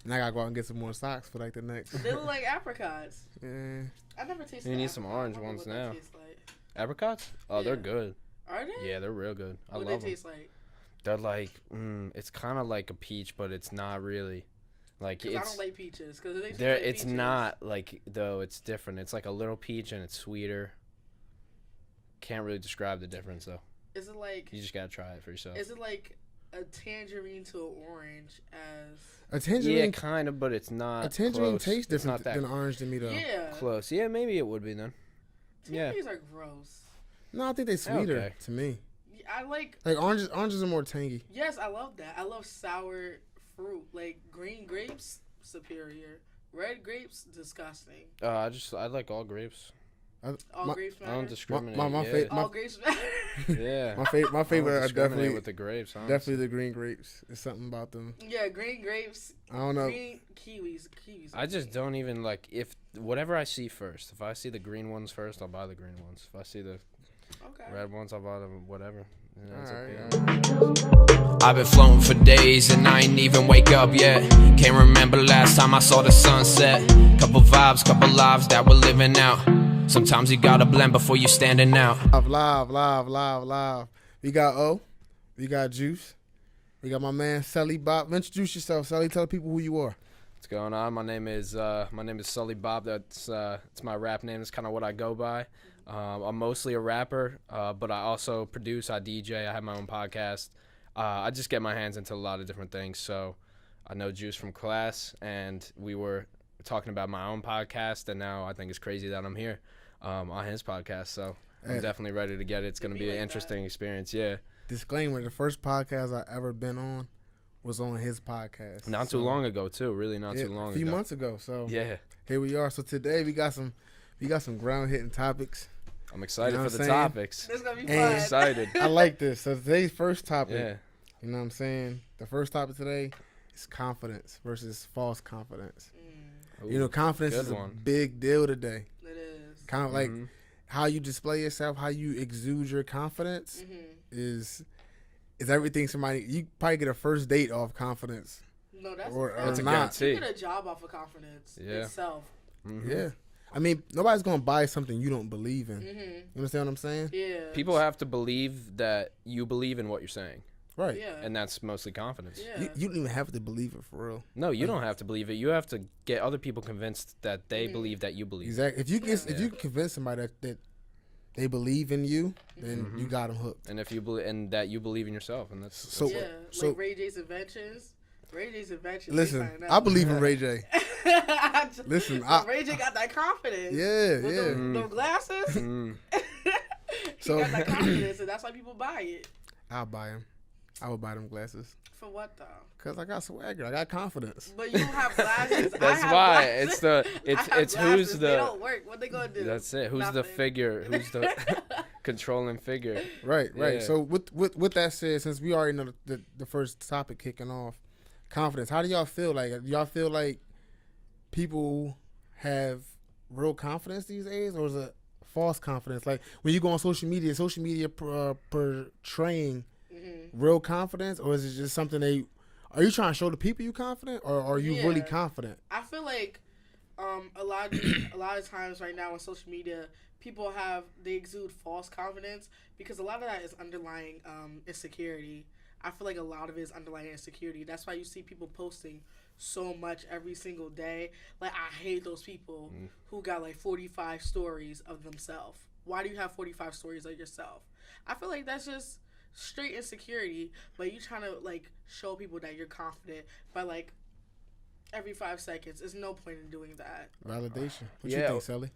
And I gotta go out and get some more socks for like the next. They look like apricots. Yeah. I never tasted. You need some orange ones now. Apricots? Oh, they're good. Are they? Yeah, they're real good. I what love they them. taste like? They're like, it's kind of like a peach, but it's not really. Like it's. I don't like peaches because they. There, like it's peaches. not like though. It's different. It's like a little peach and it's sweeter. Can't really describe the difference though. Is it like? You just gotta try it for yourself. Is it like a tangerine to an orange as? A tangerine. Yeah, kind of, but it's not. A tangerine close. tastes It's different not that than orange to me though. Yeah. close. Yeah, maybe it would be then. Tangerines are gross. No, I think they're sweeter Okay. to me. I like. Like oranges are more tangy. Yes, I love that. I love sour fruit. Like green grapes, superior. Red grapes, disgusting. I like all grapes. All grapes I matter. don't discriminate. All grapes matter. Yeah. My favorite are definitely with the grapes. Honestly. definitely the green grapes. There's something about them. Yeah, green grapes. I don't know. Green kiwis. I just don't even like if whatever I see first. If I see the green ones first, I'll buy the green ones. If I see the red ones, I'll buy them. Whatever. You know, I've been floating for days and I ain't even wake up yet. Can't remember last time I saw the sunset. Couple vibes, couple lives that we're living out. Sometimes you gotta blend before you standing out. Live. We got O. We got Juice. We got my man Sully Bob. Introduce yourself, Sully. Tell the people who you are. What's going on? My name is Sully Bob. That's it's my rap name. It's kind of what I go by. I'm mostly a rapper, but I also produce. I DJ. I have my own podcast. I just get my hands into a lot of different things. So I know Juice from class, and we were talking about my own podcast, and now I think it's crazy that I'm here on his podcast. So I'm definitely ready to get it. It's going to be an interesting experience. Yeah. Disclaimer: the first podcast I ever been on was on his podcast. Not too long ago, too. Really, not too long ago. A few months ago. So yeah, here we are. So today we got some ground hitting topics. I'm excited for the saying? topics. This is gonna be fun. And Excited. I like this. So today's first topic. Yeah. You know what I'm saying? The first topic today is confidence versus false confidence. Ooh, You know, confidence is a big deal today. It is. Kind of like how you display yourself, how you exude your confidence is everything. Somebody, you probably get a first date off confidence. No, that's that's a not. guarantee. You get a job off of confidence itself. Yeah. I mean, nobody's going to buy something you don't believe in. You understand what I'm saying? Yeah. People have to believe that you believe in what you're saying. Right. Yeah. And that's mostly confidence. Yeah. You don't even have to believe it for real. No, you don't have to believe it. You have to get other people convinced that they believe that you believe. Exactly. If you can convince somebody that they believe in you, then you got them hooked. And if you believe, and that you believe in yourself, and that's So like Ray J's inventions. Ray J's inventions. Listen, I believe in Ray J. Listen, Ray J got that confidence. Yeah. Those glasses. He got that confidence, and that's why people buy it. I'll buy him. I would buy them glasses. For what though? Cause I got swagger. I got confidence. But you don't have glasses. That's why it's who's the. They don't work. What they gonna do? That's it. Who's the figure? Who's the controlling figure? Right. Yeah. So with that said, since we already know the first topic kicking off, confidence. How do y'all feel? Like, do y'all feel like people have real confidence these days, or is it false confidence? Like when you go on social media portraying real confidence, or is it just something are you trying to show the people you confident, or are you really confident? I feel like a lot of times right now on social media, people they exude false confidence because a lot of that is underlying insecurity. I feel like a lot of it is underlying insecurity. That's why you see people posting so much every single day. Like, I hate those people who got like 45 stories of themselves. Why do you have 45 stories of yourself? I feel like that's just straight insecurity, but you trying to like show people that you're confident by like every 5 seconds. There's no point in doing that. Validation. What you think, Sally?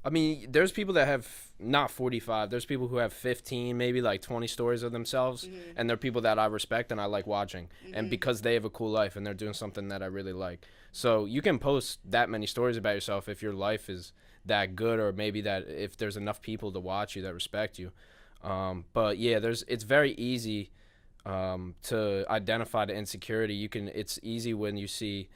I mean, there's people that have not 45. There's people who have 15, maybe like 20 stories of themselves, and they're people that I respect and I like watching, and because they have a cool life and they're doing something that I really like. So you can post that many stories about yourself if your life is that good, or maybe that if there's enough people to watch you that respect you. But yeah, it's very easy to identify the insecurity. It's easy when you see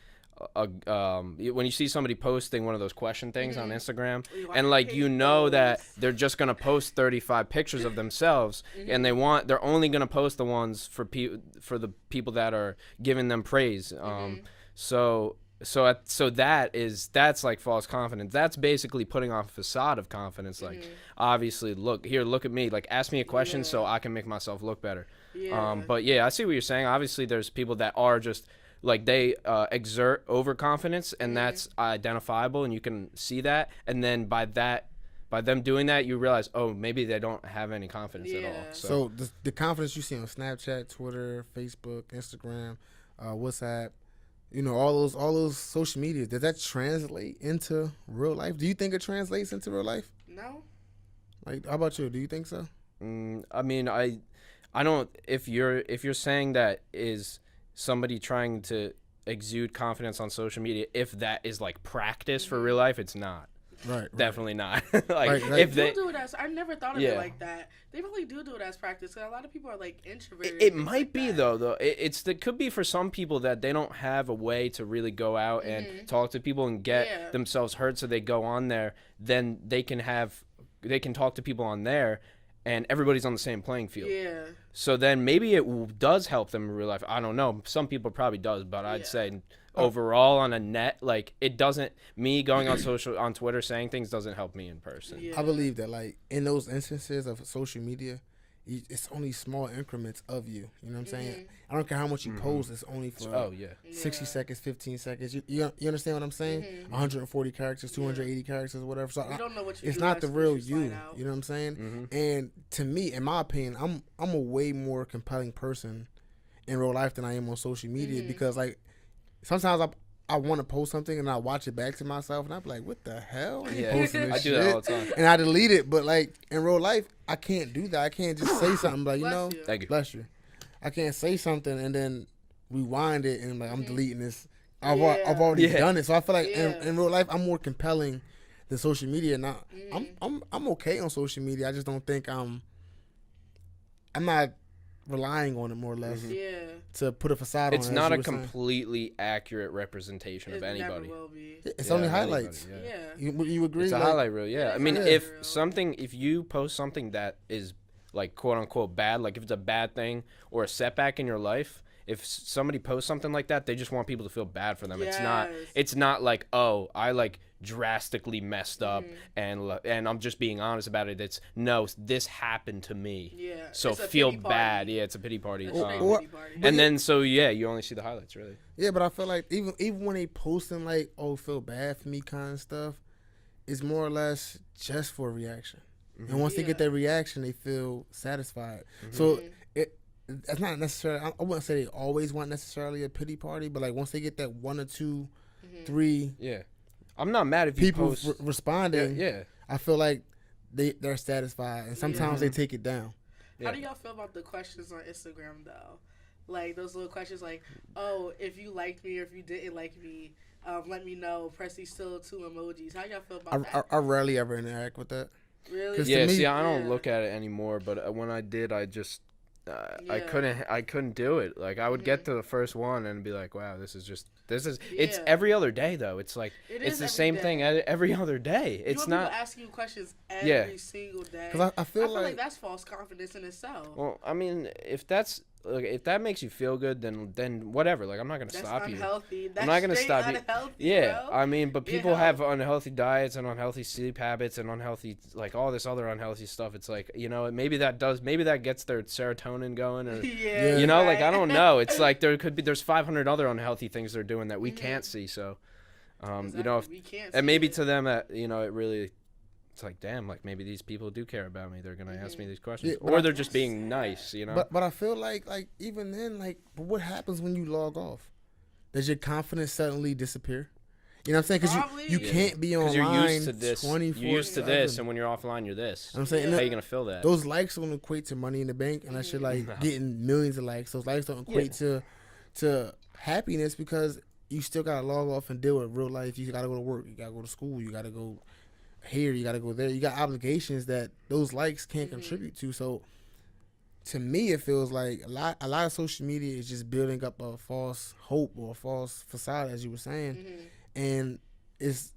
when you see somebody posting one of those question things on Instagram, You and like hate that those. they're just gonna post 35 pictures of themselves, and they're only gonna post the ones for the people that are giving them praise. So that's like false confidence. That's basically putting off a facade of confidence. Like, obviously, look at me. Like, ask me a question so I can make myself look better. But yeah, I see what you're saying. Obviously, there's people that are just like they exert overconfidence, and that's identifiable, and you can see that. And then by them doing that, you realize, oh, maybe they don't have any confidence at all. So the confidence you see on Snapchat, Twitter, Facebook, Instagram, WhatsApp, all those social media, does that translate into real life? Do you think it translates into real life? No. Like, how about you? Do you think so? I mean, I don't. If you're saying that is somebody trying to exude confidence on social media, if that is like practice for real life, it's not. Right. Definitely not. Right. If they do it as, I never thought of it like that. They really do it as practice. Cause a lot of people are like introverted. It might be though. It could be for some people that they don't have a way to really go out and talk to people and get themselves heard, so they go on there. Then they can talk to people on there, and everybody's on the same playing field. Yeah. So then maybe it does help them in real life. I don't know. Some people probably does, but I'd say overall on a net, like, it doesn't. Me going on Twitter saying things doesn't help me in person. Yeah. I believe that, like, in those instances of social media, it's only small increments of you. You know what I'm saying? I don't care how much you post. It's only for 60 seconds, 15 seconds. You understand what I'm saying? 140 characters, 280 characters, whatever. So you don't know what you it's do not the real you. You know what I'm saying? And to me, in my opinion, I'm a way more compelling person in real life than I am on social media, because, like, sometimes I want to post something and I watch it back to myself and I'm like, what the hell? I ain't posting this I do that all the time. And I delete it. But, like, in real life, I can't do that. I can't just say something like, Thank you. Bless you. I can't say something and then rewind it and, like, I'm deleting this. I've already done it. So I feel like in real life, I'm more compelling than social media. Now, I'm okay on social media. I just don't think I'm not relying on it, more or less, to put a facade on it. It's not a completely accurate representation of anybody. Never will be. It's only highlights. You agree? It's a highlight reel. Yeah. I mean, if you post something that is, like, quote unquote bad, like if it's a bad thing or a setback in your life, if somebody posts something like that, they just want people to feel bad for them. It's not like, oh, I, like, drastically messed up and I'm just being honest about it. It's, no, this happened to me. Yeah. So feel bad. Yeah, it's a pity party. And then you only see the highlights, really. Yeah, but I feel like even when they posting, like, oh, feel bad for me kind of stuff, it's more or less just for a reaction. And once they get that reaction, they feel satisfied. So it's not necessarily, I wouldn't say they always want necessarily a pity party, but, like, once they get that 1 or 2, 3 I'm not mad if people post responding. I feel like they're satisfied, and sometimes they take it down. How do y'all feel about the questions on Instagram though? Like those little questions, like, oh, if you liked me or if you didn't like me, let me know. Press these still 2 emojis. How y'all feel about that? I rarely ever interact with that. Really? Yeah. See, I don't look at it anymore, but when I did, I just. I couldn't do it. Like, I would get to the first one and be like, wow, this is it's every other day though. It's like it's the same thing every other day. It's not people asking you questions every single day. Because I feel like that's false confidence in itself. Well, I mean, if that makes you feel good, then whatever. Like, I'm not gonna stop unhealthy. you. That's I'm not gonna stop unhealthy, you. Yeah, bro. I mean, but people have unhealthy diets and unhealthy sleep habits and unhealthy, like, all this other unhealthy stuff. It's like, maybe that gets their serotonin going, or like, I don't know. It's like there's 500 other unhealthy things they're doing that we can't see. So, we can't and maybe to them, it really. It's like, damn, like, maybe these people do care about me. They're gonna ask me these questions, or they're just being nice, But I feel like even then, like, what happens when you log off? Does your confidence suddenly disappear? You know what I'm saying? Because you can't be online. You're used to this. 24/7. You're used to this, and when you're offline, you're this. I'm saying, how are you gonna feel that? Those likes don't equate to money in the bank, and I should getting millions of likes. Those likes don't equate to happiness, because you still gotta log off and deal with real life. You gotta go to work. You gotta go to school. You gotta go here, you gotta go there. You got obligations that those likes can't contribute to. So to me, it feels like a lot of social media is just building up a false hope or a false facade, as you were saying, and it's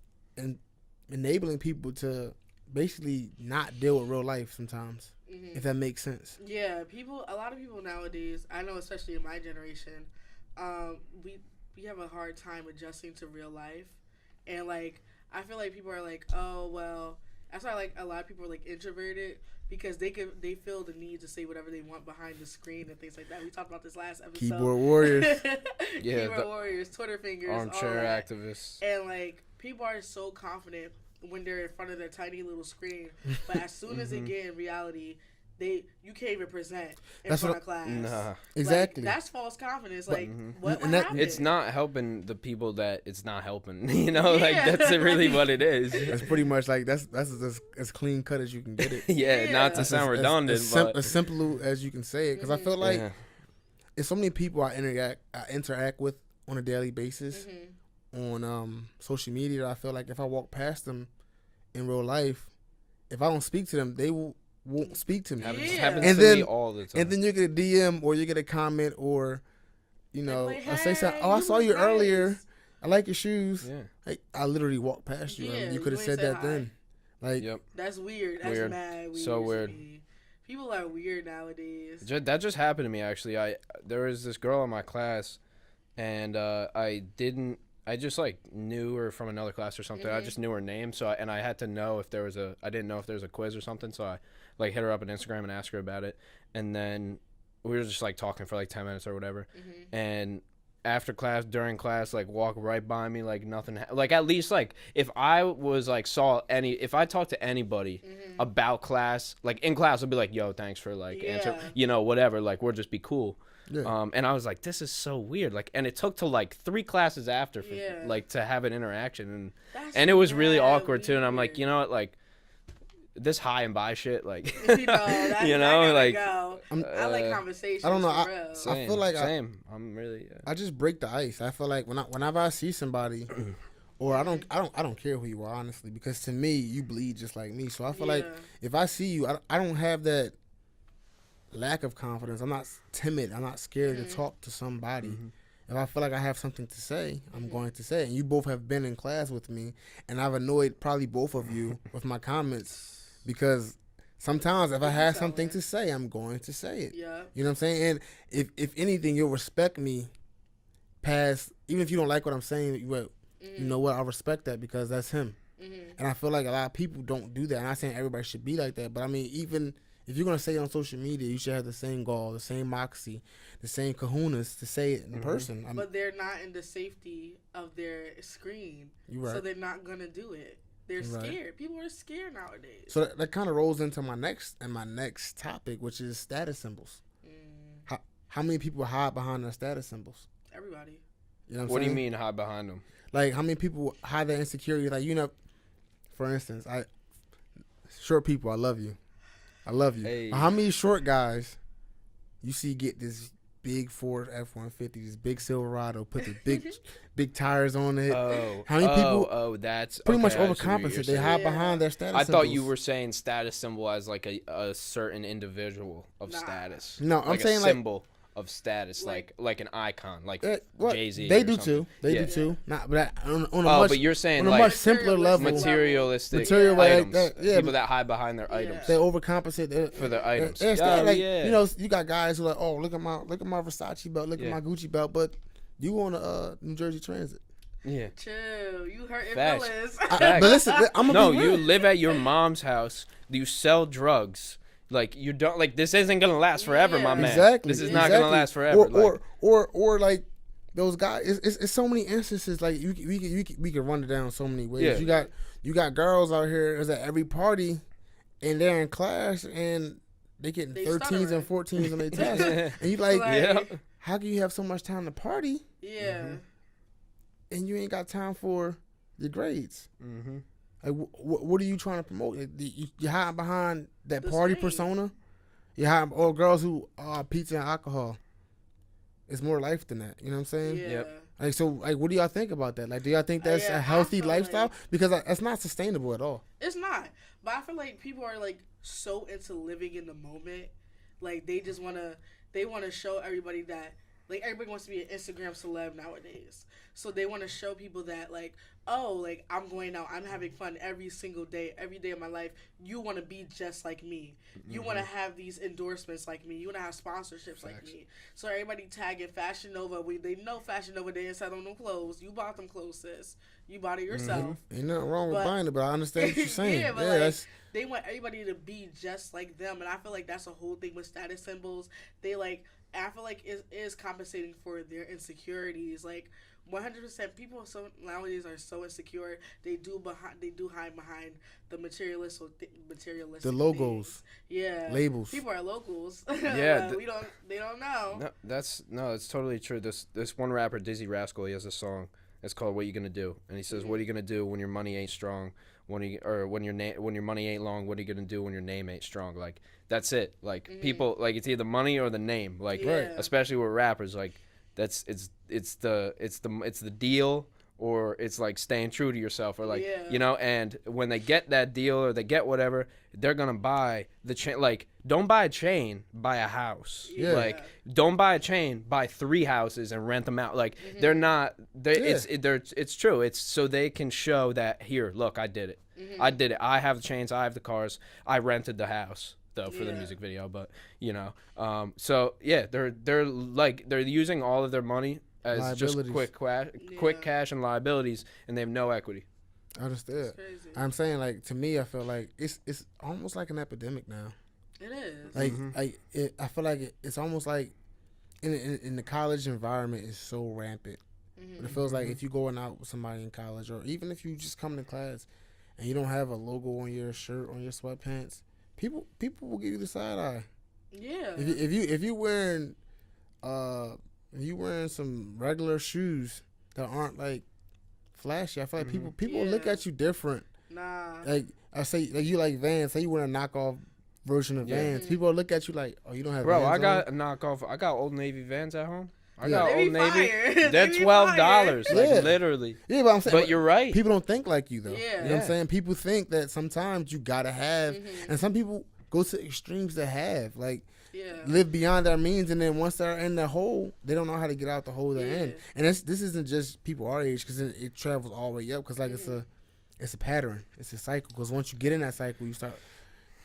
enabling people to basically not deal with real life sometimes, if that makes sense. Yeah, a lot of people nowadays, I know especially in my generation, we have a hard time adjusting to real life, and like I feel like people are like, oh well, that's why like a lot of people are like introverted because they feel the need to say whatever they want behind the screen and things like that. We talked about this last episode. Keyboard warriors. Keyboard warriors, Twitter fingers, armchair activists, and like people are so confident when they're in front of their tiny little screen, but as soon as they get in reality, you can't even present in front of class. Nah. Exactly. Like, that's false confidence. Like, what that, happened? it's not helping the people that it's not helping. You know, like that's really what it is. That's pretty much like that's as clean cut as you can get it. Yeah, not to sound redundant, but as simple as you can say it. Because I feel like it's so many people I interact with on a daily basis on social media. I feel like if I walk past them in real life, if I don't speak to them, they won't speak to me. Happens to me all the time. And then you get a DM or you get a comment or, like, I say something. Oh, I saw you earlier. I like your shoes. Yeah. Like, I literally walked past you. You could have said that then. Like, that's weird. That's mad weird. So weird. People are weird nowadays. That just happened to me actually. There was this girl in my class, and I just like knew her from another class or something. I just knew her name, so I had to know if there was I didn't know if there was a quiz or something, so I like hit her up on Instagram and asked her about it, and then we were just like talking for like 10 minutes or whatever, and after class, during class, like walk right by me like nothing, like at least like if I was like if I talked to anybody about class, like in class, I'd be like, yo, thanks for like answering, whatever, like we'll just be cool. Yeah. And I was like, this is so weird. Like, and it took to like 3 classes after for, like to have an interaction, and it was really awkward too. And I'm like, you know what, like this high and by shit, like like I like conversation. I don't know. I feel like I'm really. I just break the ice. I feel like whenever I see somebody, or I don't care who you are, honestly, because to me you bleed just like me. So I feel like if I see you, I don't have that lack of confidence. I'm not timid. I'm not scared to talk to somebody. If I feel like I have something to say, I'm going to say it. And you both have been in class with me, and I've annoyed probably both of you with my comments because sometimes if I have something to say, I'm going to say it. Yeah. You know what I'm saying? And if anything, you'll respect me past, even if you don't like what I'm saying, you know what, I respect that because that's him. And I feel like a lot of people don't do that. I'm not saying everybody should be like that, but I mean, even if you're going to say it on social media, you should have the same gall, the same moxie, the same kahunas to say it in person. But they're not in the safety of their screen, so they're not going to do it. They're scared. People are scared nowadays. So that kind of rolls into my next topic, which is status symbols. How many people hide behind their status symbols? Everybody. You know what do you mean hide behind them? Like, how many people hide their insecurity? Like, for instance, short people, I love you. Hey. How many short guys you see get this big Ford F-150, this big Silverado, put the big tires on it? How many people? Oh, that's pretty much overcompensate. They hide behind their status. I thought you were saying status symbol as like a certain individual of status. No, like I'm saying a symbol of status, like an icon, like Jay-Z. They do too. They do too. Not, but but you're saying on a much simpler level, materialistic items. People that hide behind their items. They overcompensate for their items. You got guys who are like, oh, look at my Versace belt, look at my Gucci belt, but you on a New Jersey Transit. Yeah. Chill. You hurt feelings. But listen, you live at your mom's house. You sell drugs. Like, you don't, like, this isn't gonna last forever, my man. Exactly. This is not gonna last forever. Or like those guys. It's so many instances. Like we can run it down so many ways. Yeah. You got girls out here is at every party, and they're in class and they getting 13s and 14s on their tests, and you like, how can you have so much time to party? Yeah. And you ain't got time for your grades. Like, what are you trying to promote? You hide behind that party persona. You hide all girls who are pizza and alcohol. It's more life than that. You know what I'm saying? Yeah. Yep. Like, so, like, what do y'all think about that? Like, do y'all think that's a healthy lifestyle? Because that's not sustainable at all. It's not. But I feel like people are like so into living in the moment. Like they just wanna show everybody that like everybody wants to be an Instagram celeb nowadays. So they want to show people that like, oh, like I'm going out, I'm having fun every single day, every day of my life. You want to be just like me. You want to have these endorsements like me. You want to have sponsorships like me. So everybody tagging Fashion Nova. They know Fashion Nova didn't sell them no clothes. You bought them clothes, sis. You bought it yourself. Ain't nothing wrong with buying it, but I understand what you're saying. Yeah, but like, they want everybody to be just like them, and I feel like that's a whole thing with status symbols. They like, I feel like it is compensating for their insecurities. Like 100%, people nowadays are so insecure. They do hide behind the materialistic the logos, things. Yeah, labels. People are locals. Yeah, they don't know. No, it's totally true. This one rapper, Dizzy Rascal, he has a song. It's called "What You Gonna Do," and he says, "What are you gonna do when your money ain't strong? When your money ain't long? What are you gonna do when your name ain't strong?" Like that's it. Like people, like it's either money or the name. Like especially with rappers, like it's the deal, or it's like staying true to yourself, or like you know. And when they get that deal or they get whatever, they're gonna buy the chain. Like don't buy a chain, buy a house. Like don't buy a chain, buy 3 houses and rent them out. Like they're not. It's true. It's so they can show that here. Look, I did it. I did it. I have the chains. I have the cars. I rented the house though for the music video, but you know. So yeah, they're using all of their money as just quick cash and liabilities, and they have no equity. I understand. I'm saying, like, to me, I feel like it's almost like an epidemic now. It is. Like, I feel like it's almost like in the college environment is so rampant. But it feels like if you going out with somebody in college, or even if you just come to class and you don't have a logo on your shirt, on your sweatpants, people will give you the side eye. Yeah. If you wearing some regular shoes that aren't like flashy, I feel like people will look at you different. Nah. Like I say, like you like Vans. Say you wear a knockoff version of Vans. People will look at you like, oh, you don't have. Bro, Vans I got on? a knockoff. I got Old Navy Vans at home. I got Old Navy. They're $12, like literally. Yeah, but I'm saying, but you're right. People don't think like you though. Yeah. You know what I'm saying? People think that sometimes you gotta have, and some people go to extremes to have, like live beyond their means, and then once they're in the hole, they don't know how to get out the hole they're in. And this isn't just people our age, because it travels all the way up, because like it's a pattern, it's a cycle. Because once you get in that cycle, you start.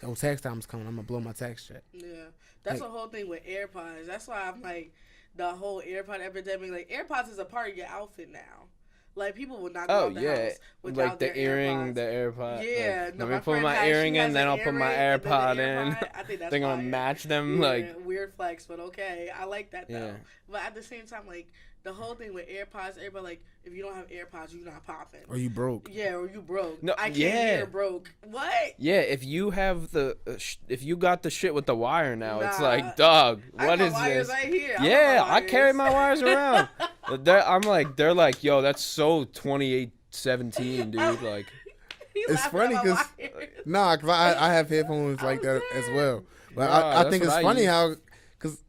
Oh, tax time's coming. I'm gonna blow my tax check. Yeah, that's the whole thing with AirPods. That's why I'm like. The whole AirPod epidemic, like AirPods is a part of your outfit now. Like people will not go out the house without like the earring, the AirPod. Yeah, like, let me put my earring in, then I'll put my AirPod in. I think that's they're gonna match them. Weird flex, but okay, I like that though. But at the same time, like the whole thing with AirPods, everybody like if you don't have AirPods, you're not popping. Or you broke. Yeah, or you broke. No, I can't hear broke. What? Yeah, if you have if you got the shit with the wire now, it's like, dog, what is this? Right here. I carry my wires around. They're like, yo, that's so 2817, dude. Like, it's funny because cause I have headphones like that as well. But I think it's funny how, because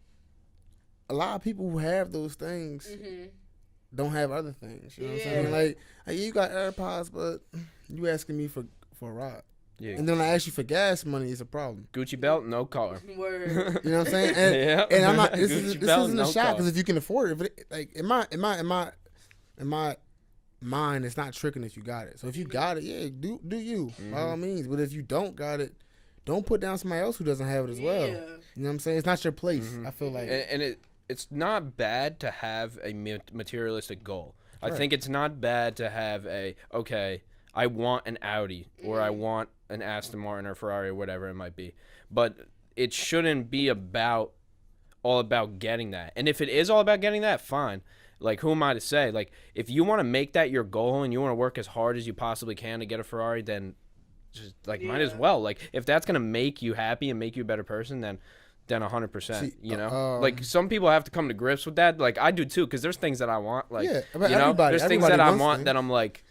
a lot of people who have those things don't have other things. You know what I'm saying? Like, hey, you got AirPods, but you asking me for a ride. Yeah. And then I ask you for gas money, it's a problem. Gucci belt, no car. Word. You know what I'm saying? And I'm not. This isn't a shot, because if you can afford it, like in my mind, it's not tricking if you got it. So if you got it, do you by all means. But if you don't got it, don't put down somebody else who doesn't have it as well. You know what I'm saying? It's not your place. I feel like, and it's not bad to have a materialistic goal. I think it's not bad to have I want an Audi, or I want an Aston Martin or Ferrari or whatever it might be. But it shouldn't be all about getting that. And if it is all about getting that, fine. Like, who am I to say? Like, if you want to make that your goal and you want to work as hard as you possibly can to get a Ferrari, then just might as well. Like, if that's going to make you happy and make you a better person, then 100%, you know? Like, some people have to come to grips with that. Like, I do too, because there's things that I want. Like, there's things that I want that I'm like,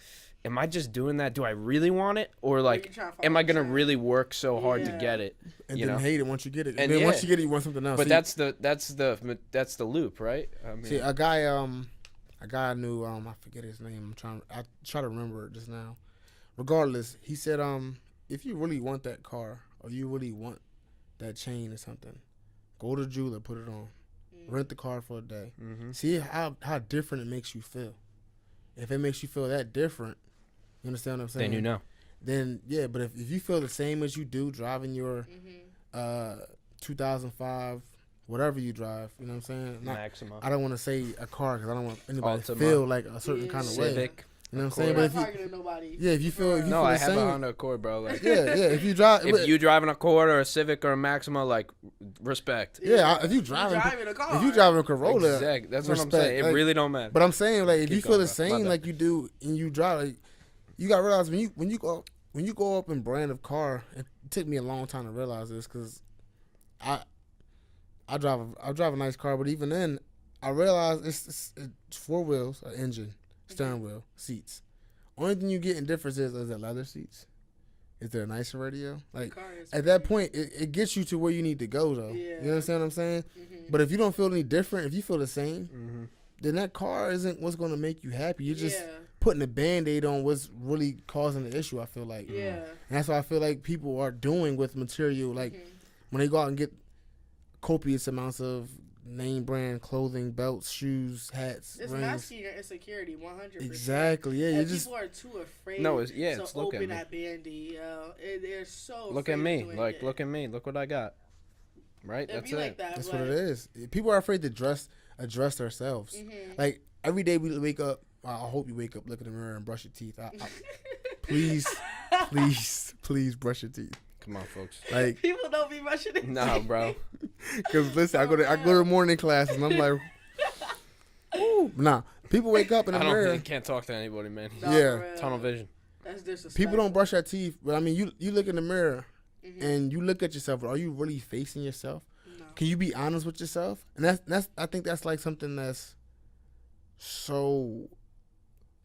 am I just doing that? Do I really want it? Or like, am I going to really work so hard to get it? And then hate it once you get it. And then once you get it, you want something else. But that's the loop, right? I mean, see, a guy I knew, I forget his name. I try to remember it just now. Regardless, he said, if you really want that car, or you really want that chain or something, Go to jeweler, put it on. Rent the car for a day. Mm-hmm. See how different it makes you feel. If it makes you feel that different, you understand what I'm saying? Then you know. Then, yeah, but if you feel the same as you do driving your 2005, whatever you drive, you know what I'm saying? Maxima. I don't want to say a car because I don't want anybody to Altima. feel like a certain kind of way. Civic. You know what I'm Accord. saying? You're But not if you, talking to nobody. yeah, if you feel, if you No, feel I the have a same, Honda Accord, bro. Like, yeah, if you drive, if you driving a Accord or a Civic or a Maxima, like, respect. yeah, if you driving a car. if you driving a Corolla, Exactly. That's what I'm respect. saying. It Like, really don't matter. But I'm saying, like, if Keep you feel going, the bro. My same bad. like you do and you drive, like, you gotta realize when you go up in brand of car. It took me a long time to realize this because I drive a nice car, but even then, I realized it's 4 wheels, an engine, steering wheel, seats. Only thing you get in difference is there leather seats? Is there a nicer radio? Like, at that point, it gets you to where you need to go, though. Yeah. You understand what I'm saying? Mm-hmm. But if you don't feel any different, if you feel the same, Mm-hmm. then that car isn't what's going to make you happy. You're just Yeah. putting a Band-Aid on what's really causing the issue, I feel like. Yeah. And that's what I feel like people are doing with material. Like, when they go out and get copious amounts of name brand clothing, belts, shoes, hats, It's rings. masking your insecurity, 100%. Exactly. Yeah, you And just people are too afraid No, it's to look at open me. that Band-Aid. They're so Look afraid at of me. doing Like, it. look at me. Look what I got. Right? It'd That's be it. like that. that's but, what it is. People are afraid to address themselves. Like, every day we wake up. I hope you wake up, look in the mirror, and brush your teeth. Please brush your teeth. Come on, folks. Like, People don't be rushing it. No, bro. because listen, I go to morning classes and I'm like, ooh, nah. People wake up in the I mirror. can't talk to anybody, man. No, Yeah. for real. Tunnel vision. That's disrespectful. People don't brush their teeth, but I mean, you look in the mirror and you look at yourself. Are you really facing yourself? No. Can you be honest with yourself? And that's I think that's like something that's so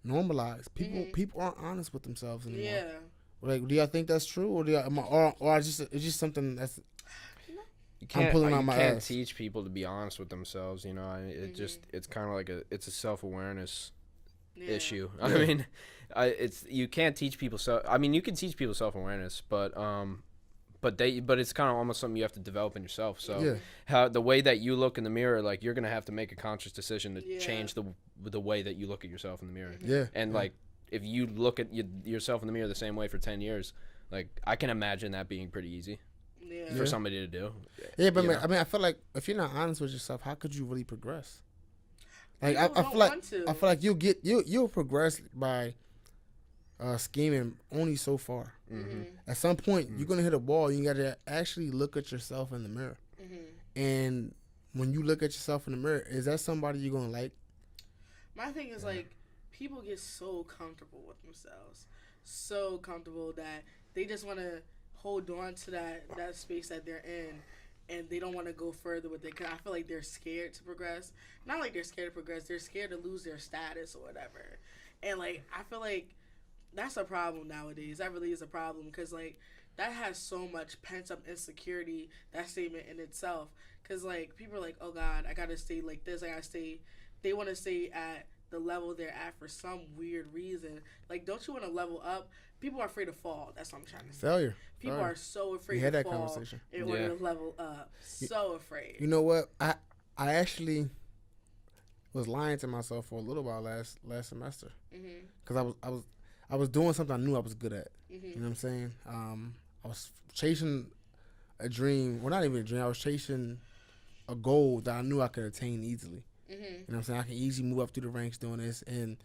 normalized. People aren't honest with themselves anymore. Yeah. Like, do y'all think that's true, or it's just something that's You can't, pulling you out my can't ass. teach people to be honest with themselves. You know, it's kind of like it's a self-awareness Yeah. issue. I mean, you can't teach people. You can teach people self-awareness, but it's kind of almost something you have to develop in yourself. So Yeah. how the way that you look in the mirror, like, you're gonna have to make a conscious decision to Yeah. change the way that you look at yourself in the mirror. Yeah. And yeah. like, if you look at yourself in the mirror the same way for 10 years, like, I can imagine that being pretty easy Yeah. for somebody to do. Yeah, but you know? I mean, I feel like if you're not honest with yourself, how could you really progress? Like, People I don't feel like want to. I feel like you'll progress by scheming only so far. At some point, you're gonna hit a wall. You gotta actually look at yourself in the mirror. And when you look at yourself in the mirror, is that somebody you're gonna like? My thing is, like, people get so comfortable with themselves. So comfortable that they just want to hold on to that space that they're in. And they don't want to go further with it. Because I feel like they're scared to progress. Not like they're scared to progress. They're scared to lose their status or whatever. And, like, I feel like that's a problem nowadays. That really is a problem. Because, like, that has so much pent-up insecurity, that statement in itself. Because, like, people are like, oh, God, I got to stay like this. I got to stay. They want to stay at the level they're at for some weird reason. Like, don't you want to level up? People are afraid to fall. That's what I'm trying to say. Failure. People are so afraid We had to that fall conversation. in order to level up. So afraid. You know what? I actually was lying to myself for a little while last semester because I was doing something I knew I was good at. You know what I'm saying? I was chasing a dream. Well, not even a dream. I was chasing a goal that I knew I could attain easily. You know what I'm saying? I can easily move up through the ranks doing this. And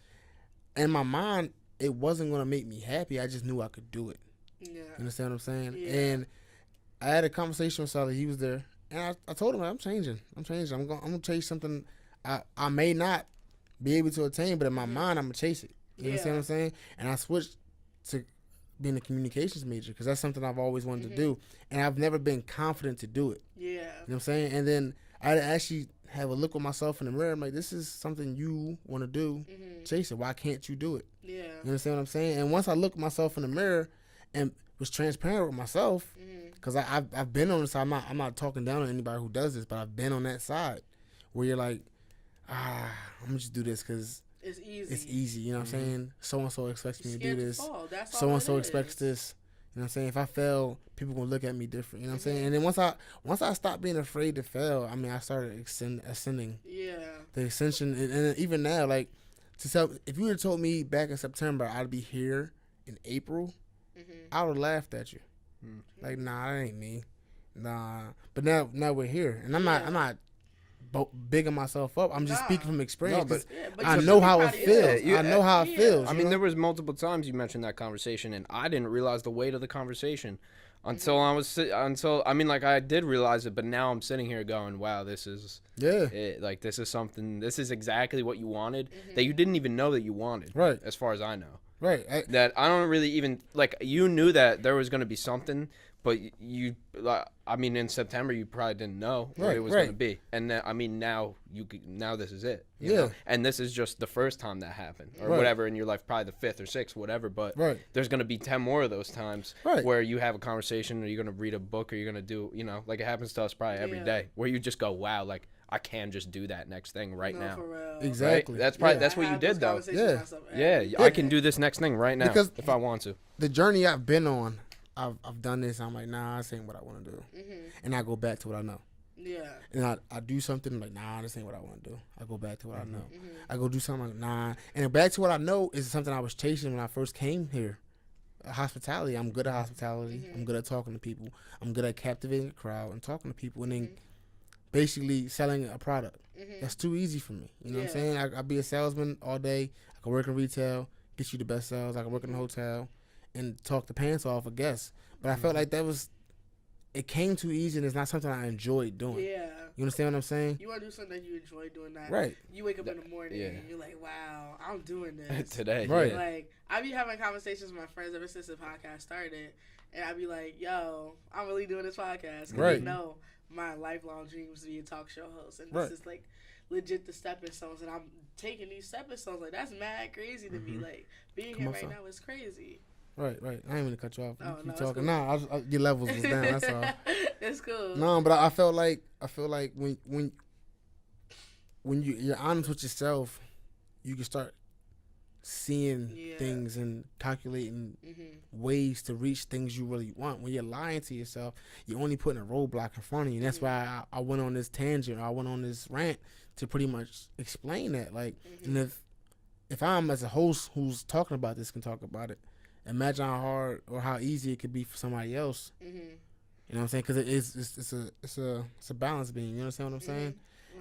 in my mind, it wasn't going to make me happy. I just knew I could do it. Yeah. You understand what I'm saying? Yeah. And I had a conversation with Sally. He was there. And I told him, I'm changing. I'm going to chase something I may not be able to attain, but in my mind, I'm going to chase it. You understand what I'm saying? And I switched to being a communications major because that's something I've always wanted to do. And I've never been confident to do it. Yeah. You know what I'm saying? And then I actually have a look at myself in the mirror. I'm like, this is something you want to do. Chase it. Why can't you do it? Yeah. You understand what I'm saying? And once I looked myself in the mirror and was transparent with myself, because I've been on the side. I'm not talking down on anybody who does this, but I've been on that side where you're like, I'm gonna just do this because it's easy. it's easy. You know what I'm saying? So and so expects me to do Scared to this. fall. That's all So and it so is. expects this. You know what I'm saying? If I fail, people gonna look at me different. You know what I'm saying? And then once I stopped being afraid to fail, I mean, I started ascending. Yeah. The ascension, and even now, like, to tell, if you would have told me back in September I'd be here in April, I would have laughed at you. Like, nah, that ain't me. Nah. But now we're here, and I'm not bigging myself up. I'm just speaking from experience. But I know how it feels. I know how it feels. I mean, there was multiple times you mentioned that conversation, and I didn't realize the weight of the conversation until I did realize it. But now I'm sitting here going, "Wow, this is it. Like, this is something. This is exactly what you wanted that you didn't even know that you wanted. Right. As far as I know. Right. That I don't really even like. You knew that there was going to be something. But in September, you probably didn't know what it was going to be. And now this is it. You know? And this is just the first time that happened or whatever in your life, probably the fifth or sixth, whatever. But there's going to be 10 more of those times where you have a conversation or you're going to read a book or you're going to do, like it happens to us probably every day where you just go, wow, like I can just do that next thing right now. For real. Exactly. Right? That's what you did though. I can do this next thing right now if I want to. The journey I've been on, I've done this. I'm like, nah, this ain't what I want to do. And I go back to what I know. Yeah. And I do something like, nah, this ain't what I want to do. I go back to what I know. I go do something like, nah. And back to what I know is something I was chasing when I first came here. Hospitality. I'm good at hospitality. I'm good at talking to people. I'm good at captivating the crowd and talking to people and then basically selling a product. That's too easy for me. You know what I'm saying? I be a salesman all day. I can work in retail, get you the best sales. I can work in a hotel and talk the pants off of guests. But I felt like it came too easy and it's not something I enjoyed doing. Yeah. You understand what I'm saying? You want to do something that you enjoy doing that. Right. You wake up in the morning and you're like, wow, I'm doing this. Today. Right. Like, I be having conversations with my friends ever since the podcast started. And I be like, yo, I'm really doing this podcast. Because they know my lifelong dream is to be a talk show host. And this is like legit the stepping stones. And I'm taking these stepping stones. Like, that's mad crazy to me. Like, being here right now is crazy. Right. I ain't even gonna cut you off. You talking? Cool. Nah, your levels was down. That's all. It's cool. No, but I feel like when you're honest with yourself, you can start seeing things and calculating ways to reach things you really want. When you're lying to yourself, you're only putting a roadblock in front of you. And that's why I went on this tangent. I went on this rant to pretty much explain that. Like, and if I'm as a host who's talking about this can talk about it. Imagine how hard or how easy it could be for somebody else. You know what I'm saying? Because it's a balance beam. You understand what I'm saying?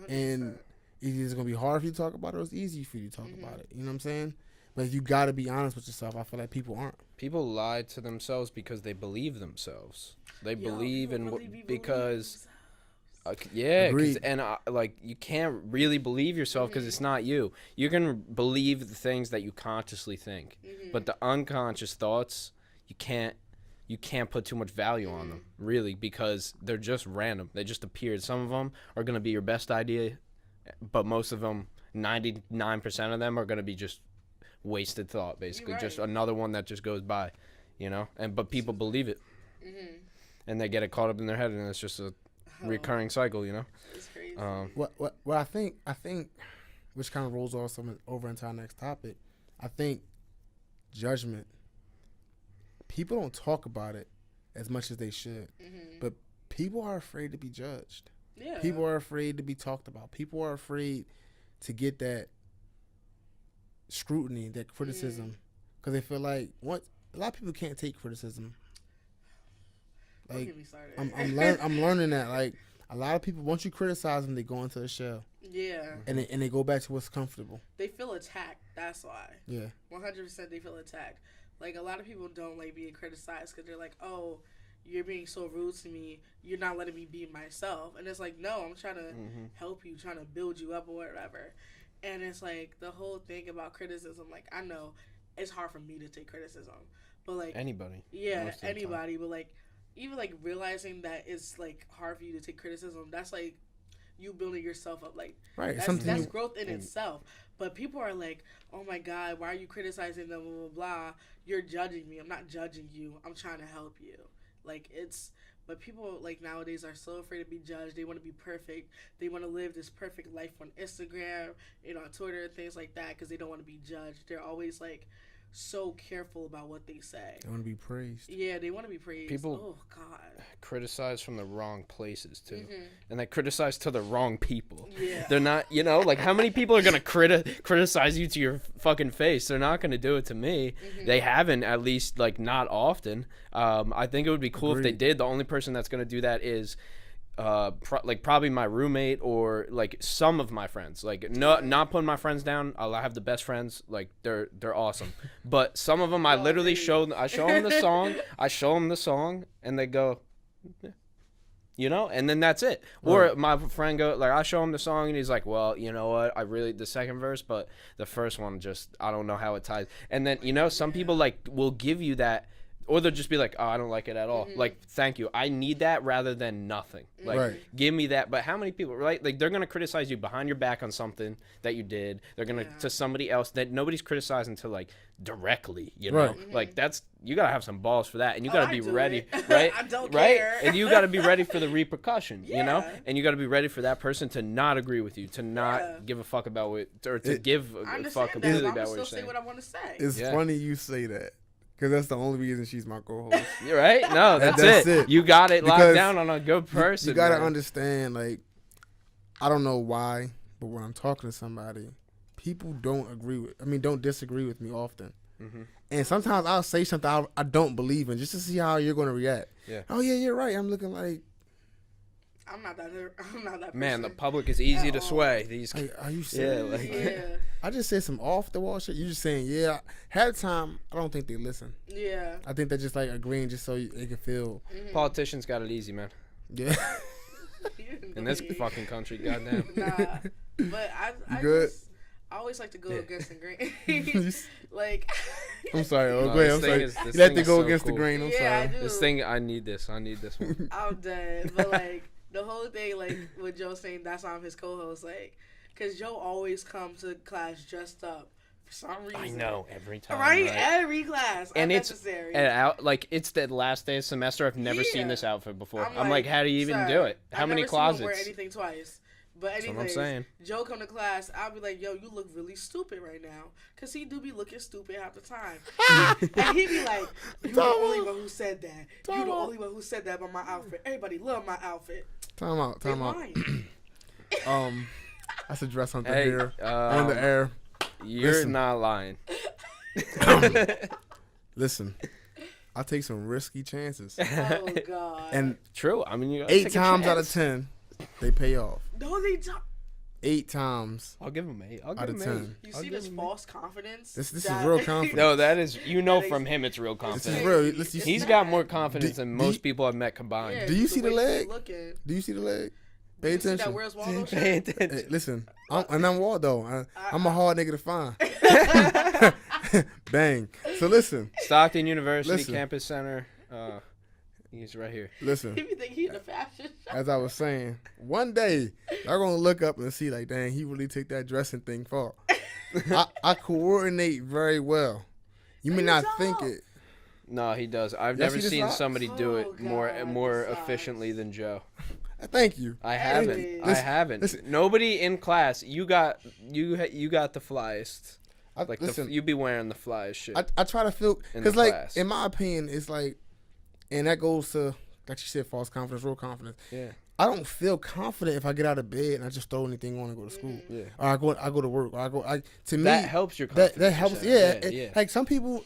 100%. And either it's gonna be hard for you to talk about it, or it's easy for you to talk about it. You know what I'm saying? But you gotta be honest with yourself. I feel like people aren't. People lie to themselves because they believe themselves. They believe in because. Like you can't really believe yourself because it's not you. You can believe the things that you consciously think, but the unconscious thoughts, you can't put too much value on them, really, because they're just random. They just appeared. Some of them are going to be your best idea, but most of them, 99% of them, are going to be just wasted thought, basically. Just another one that just goes by, but people believe it, and they get it caught up in their head, and it's just a recurring cycle, It's crazy. What I think, which kind of rolls over into our next topic. I think judgment. People don't talk about it as much as they should, but people are afraid to be judged. Yeah. People are afraid to be talked about. People are afraid to get that scrutiny, that criticism, because they feel like a lot of people can't take criticism. Don't like get me started. I'm learning that like a lot of people, once you criticize them, they go into the shell. Yeah. And they go back to what's comfortable. They feel attacked. That's why. Yeah. 100% they feel attacked. Like, a lot of people don't like being criticized because they're like, oh, you're being so rude to me. You're not letting me be myself. And it's like, no, I'm trying to help you, trying to build you up or whatever. And it's like the whole thing about criticism. Like, I know it's hard for me to take criticism, but like anybody. Yeah, anybody. But like, even like realizing that it's like hard for you to take criticism, that's like you building yourself up. Like, right, that's growth in itself. But people are like, oh my God, why are you criticizing them, blah, blah, blah. You're judging me. I'm not judging you. I'm trying to help you. Like, but people like nowadays are so afraid to be judged. They want to be perfect. They want to live this perfect life on Instagram and on Twitter and things like that because they don't want to be judged. They're always like so careful about what they say. They want to be praised. Yeah, they want to be praised. People oh God, criticize from the wrong places too, and they criticize to the wrong people. Yeah. They're not, like how many people are gonna criticize you to your fucking face? They're not gonna do it to me. They haven't, at least like not often. I think it would be cool if they did. The only person that's gonna do that is probably my roommate or like some of my friends. Like not putting my friends down. I have the best friends. Like they're awesome. But some of them I literally show them the song and they go, and then that's it. Right. Or my friend I show him the song and he's like, well, you know what? The second verse, but the first one I don't know how it ties. And then some people like will give you that. Or they'll just be like, oh, I don't like it at all. Like, thank you. I need that rather than nothing. Like, give me that. But how many people, right? Like, they're going to criticize you behind your back on something that you did. They're going to somebody else that nobody's criticizing to, like, directly, Like, you got to have some balls for that. And you got to be ready, right? I don't care. And you got to be ready for the repercussion, And you got to be ready for that person to not agree with you, to not give a fuck about it, or to give a fuck completely about what you're saying. Say what I want to say. It's funny you say that. Because that's the only reason she's my co-host. You're right? No, that's it. You got it locked down on a good person. You got to understand, like, I don't know why, but when I'm talking to somebody, people don't disagree with me often. And sometimes I'll say something I don't believe in just to see how you're going to react. Yeah. Oh, yeah, you're right. I'm looking like. I'm not that Man, person the public is easy to sway. These are you serious? Yeah. I just said some off the wall shit. You just saying, yeah. Half the time, I don't think they listen. Yeah. I think they're just like agreeing just so they can feel. Politicians got it easy, man. Yeah. In this fucking country, goddamn. Nah, but I always like to go against the grain. Like, I'm sorry. Go ahead. I'm sorry. You have to go against the grain. I'm sorry. I do. This thing, I need this one. I'm dead. But like the whole thing, like with Joe saying that's why I'm his co-host, like, cause Joe always comes to class dressed up for some reason. I know, every time. Right? Every class. And unnecessary. It's the last day of semester. I've never seen this outfit before. I'm like, how do you even do it? How many closets? I've never seen him wear anything twice. But anyways, Joe come to class, I'll be like, yo, you look really stupid right now. Because he do be looking stupid half the time. And he be like, you the only one who said that. You the only one who said that about my outfit. Everybody love my outfit. Time out. That's a dress hunter here on the air. You're not lying. Listen, I take some risky chances. Oh, God. And true. I mean, you 8 times out of 10, they pay off. No, they don't. 8 times. I'll give him 8. Out of 10. You see this false confidence? This is real confidence. No, that is, from him it's real confidence. This is real. He's got more confidence than most people I've met combined. Yeah, do you see the leg? Do you see the leg? Pay attention. That Where's Waldo shit? Pay attention. Hey, listen, I'm Waldo. I'm a hard nigga to find. Bang. So listen. Stockton University Campus Center. He's right here. Listen. You think he's a fashion shop? As I was saying, one day y'all gonna look up and see like, dang, he really took that dressing thing far. I coordinate very well. You may not think it. No, he does. I've never seen somebody do it more efficiently than Joe. Thank you. I haven't. Listen. Nobody in class. You got the flyest. You be wearing the flyest shit. I try to feel because like in my opinion, it's like. And that goes to, like you said, false confidence, real confidence. Yeah. I don't feel confident if I get out of bed and I just throw anything on and go to school. Yeah. Or I go to work. Or to me, that helps your confidence. That helps. Yeah. Like some people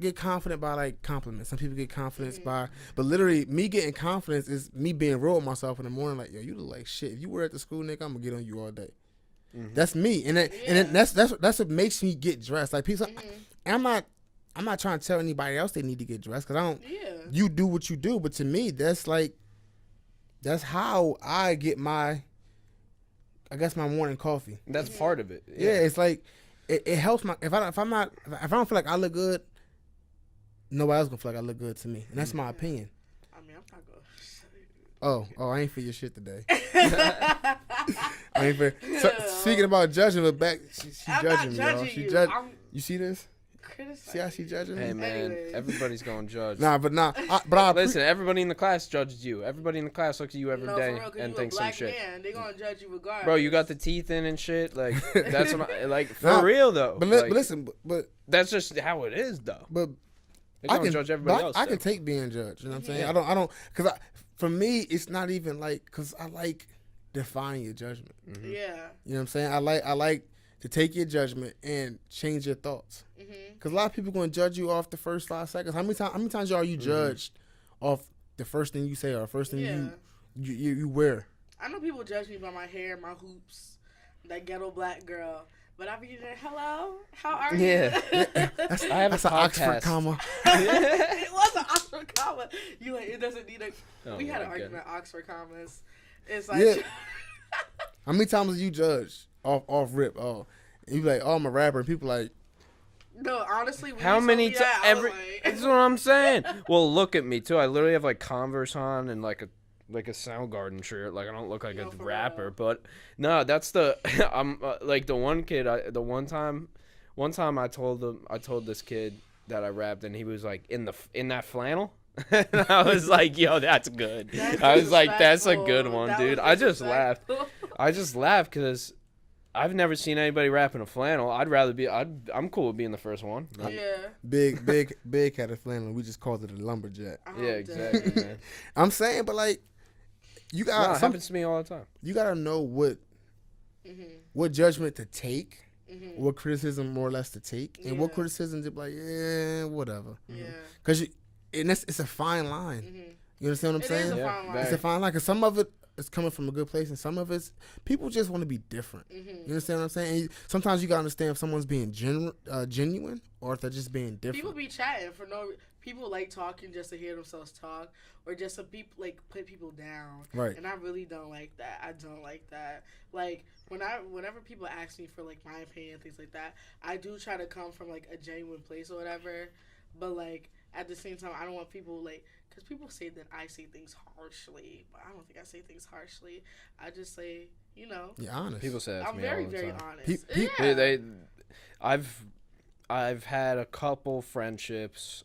get confident by like compliments. Some people get confidence by, but literally me getting confidence is me being real with myself in the morning. Like, yo, you look like shit. If you were at the school, nigga, I'm gonna get on you all day. Mm-hmm. That's me, and that's what makes me get dressed. Like people, I'm not trying to tell anybody else they need to get dressed because I don't. Yeah. You do what you do, but to me, that's how I get my morning coffee. That's part of it. Yeah, it's like it helps my if I don't feel like I look good, nobody else gonna feel like I look good to me, and that's my opinion. I mean, I'm not gonna. Oh, I ain't for your shit today. I ain't for. Speaking about judging, look back. She judging me, y'all. You see this? Criticize. See how she judging me? Hey man, Anyways. everybody's gonna judge. Listen. Everybody in the class judges you. Everybody in the class looks at you every No, day for real, 'cause and you thinks a some black shit. man, they gonna judge you regardless. Bro, you got the teeth in and shit. Like that's what like for Nah, real though. But Like, listen, but that's just how it is though. but They're gonna judge everybody else. I can though. take being judged. You know what I'm saying? Yeah. I don't, because for me, it's not even like, because I like defying your judgment. Mm-hmm. Yeah. You know what I'm saying? I like to take your judgment and change your thoughts. Because a lot of people going to judge you off the first 5 seconds. How many times are you judged off the first thing you say or the first thing you wear? I know people judge me by my hair, my hoops, that ghetto black girl. But I be there, hello, how are you? Yeah. That's an Oxford comma. It was an Oxford comma. You like, it doesn't need a. Oh we had an my argument God. Oxford commas. It's like. Yeah. How many times are you judged off rip? Oh, you be like, oh, I'm a rapper, and people like, No, honestly. When How you told many me times? that, I was like- That's what I'm saying. Well, look at me too. I literally have like Converse on and like a Soundgarden shirt. Like I don't look like Yo, a for rapper, real. but no, that's the I'm like the one kid. One time I told this kid that I rapped, and he was like in that flannel. And I was like, yo, that's good. I was like, that's a good disrespectful. one, That dude. was I just laughed. disrespectful. I just laughed because I've never seen anybody rap in a flannel. I'm cool with being the first one. Like, Yeah. big had a flannel. We just called it a lumberjack. I'm yeah, exactly, dead. man. I'm saying, but like, you No, got it happens to me all the time. you gotta know what judgment to take, what criticism more or less to take, and what Yeah. criticism to be like, yeah, whatever. Yeah. Because it's a fine line. You understand what I'm It is saying? a Yeah, fine line. It's a fine line because some of it is coming from a good place, and some of it's people just want to be different. Mm-hmm. You understand what I'm saying? And sometimes you gotta understand if someone's being genuine or if they're just being different. People be chatting for no. People like talking just to hear themselves talk, or just to people like put people down. Right. And I really don't like that. I don't like that. Like whenever people ask me for like my opinion, things like that, I do try to come from like a genuine place or whatever. But like at the same time, I don't want people like, because people say that I say things harshly, but I don't think I say things harshly. I just say, you know, You're honest. People say that to I'm me very all the very time. honest. Pe- Yeah. I've had a couple friendships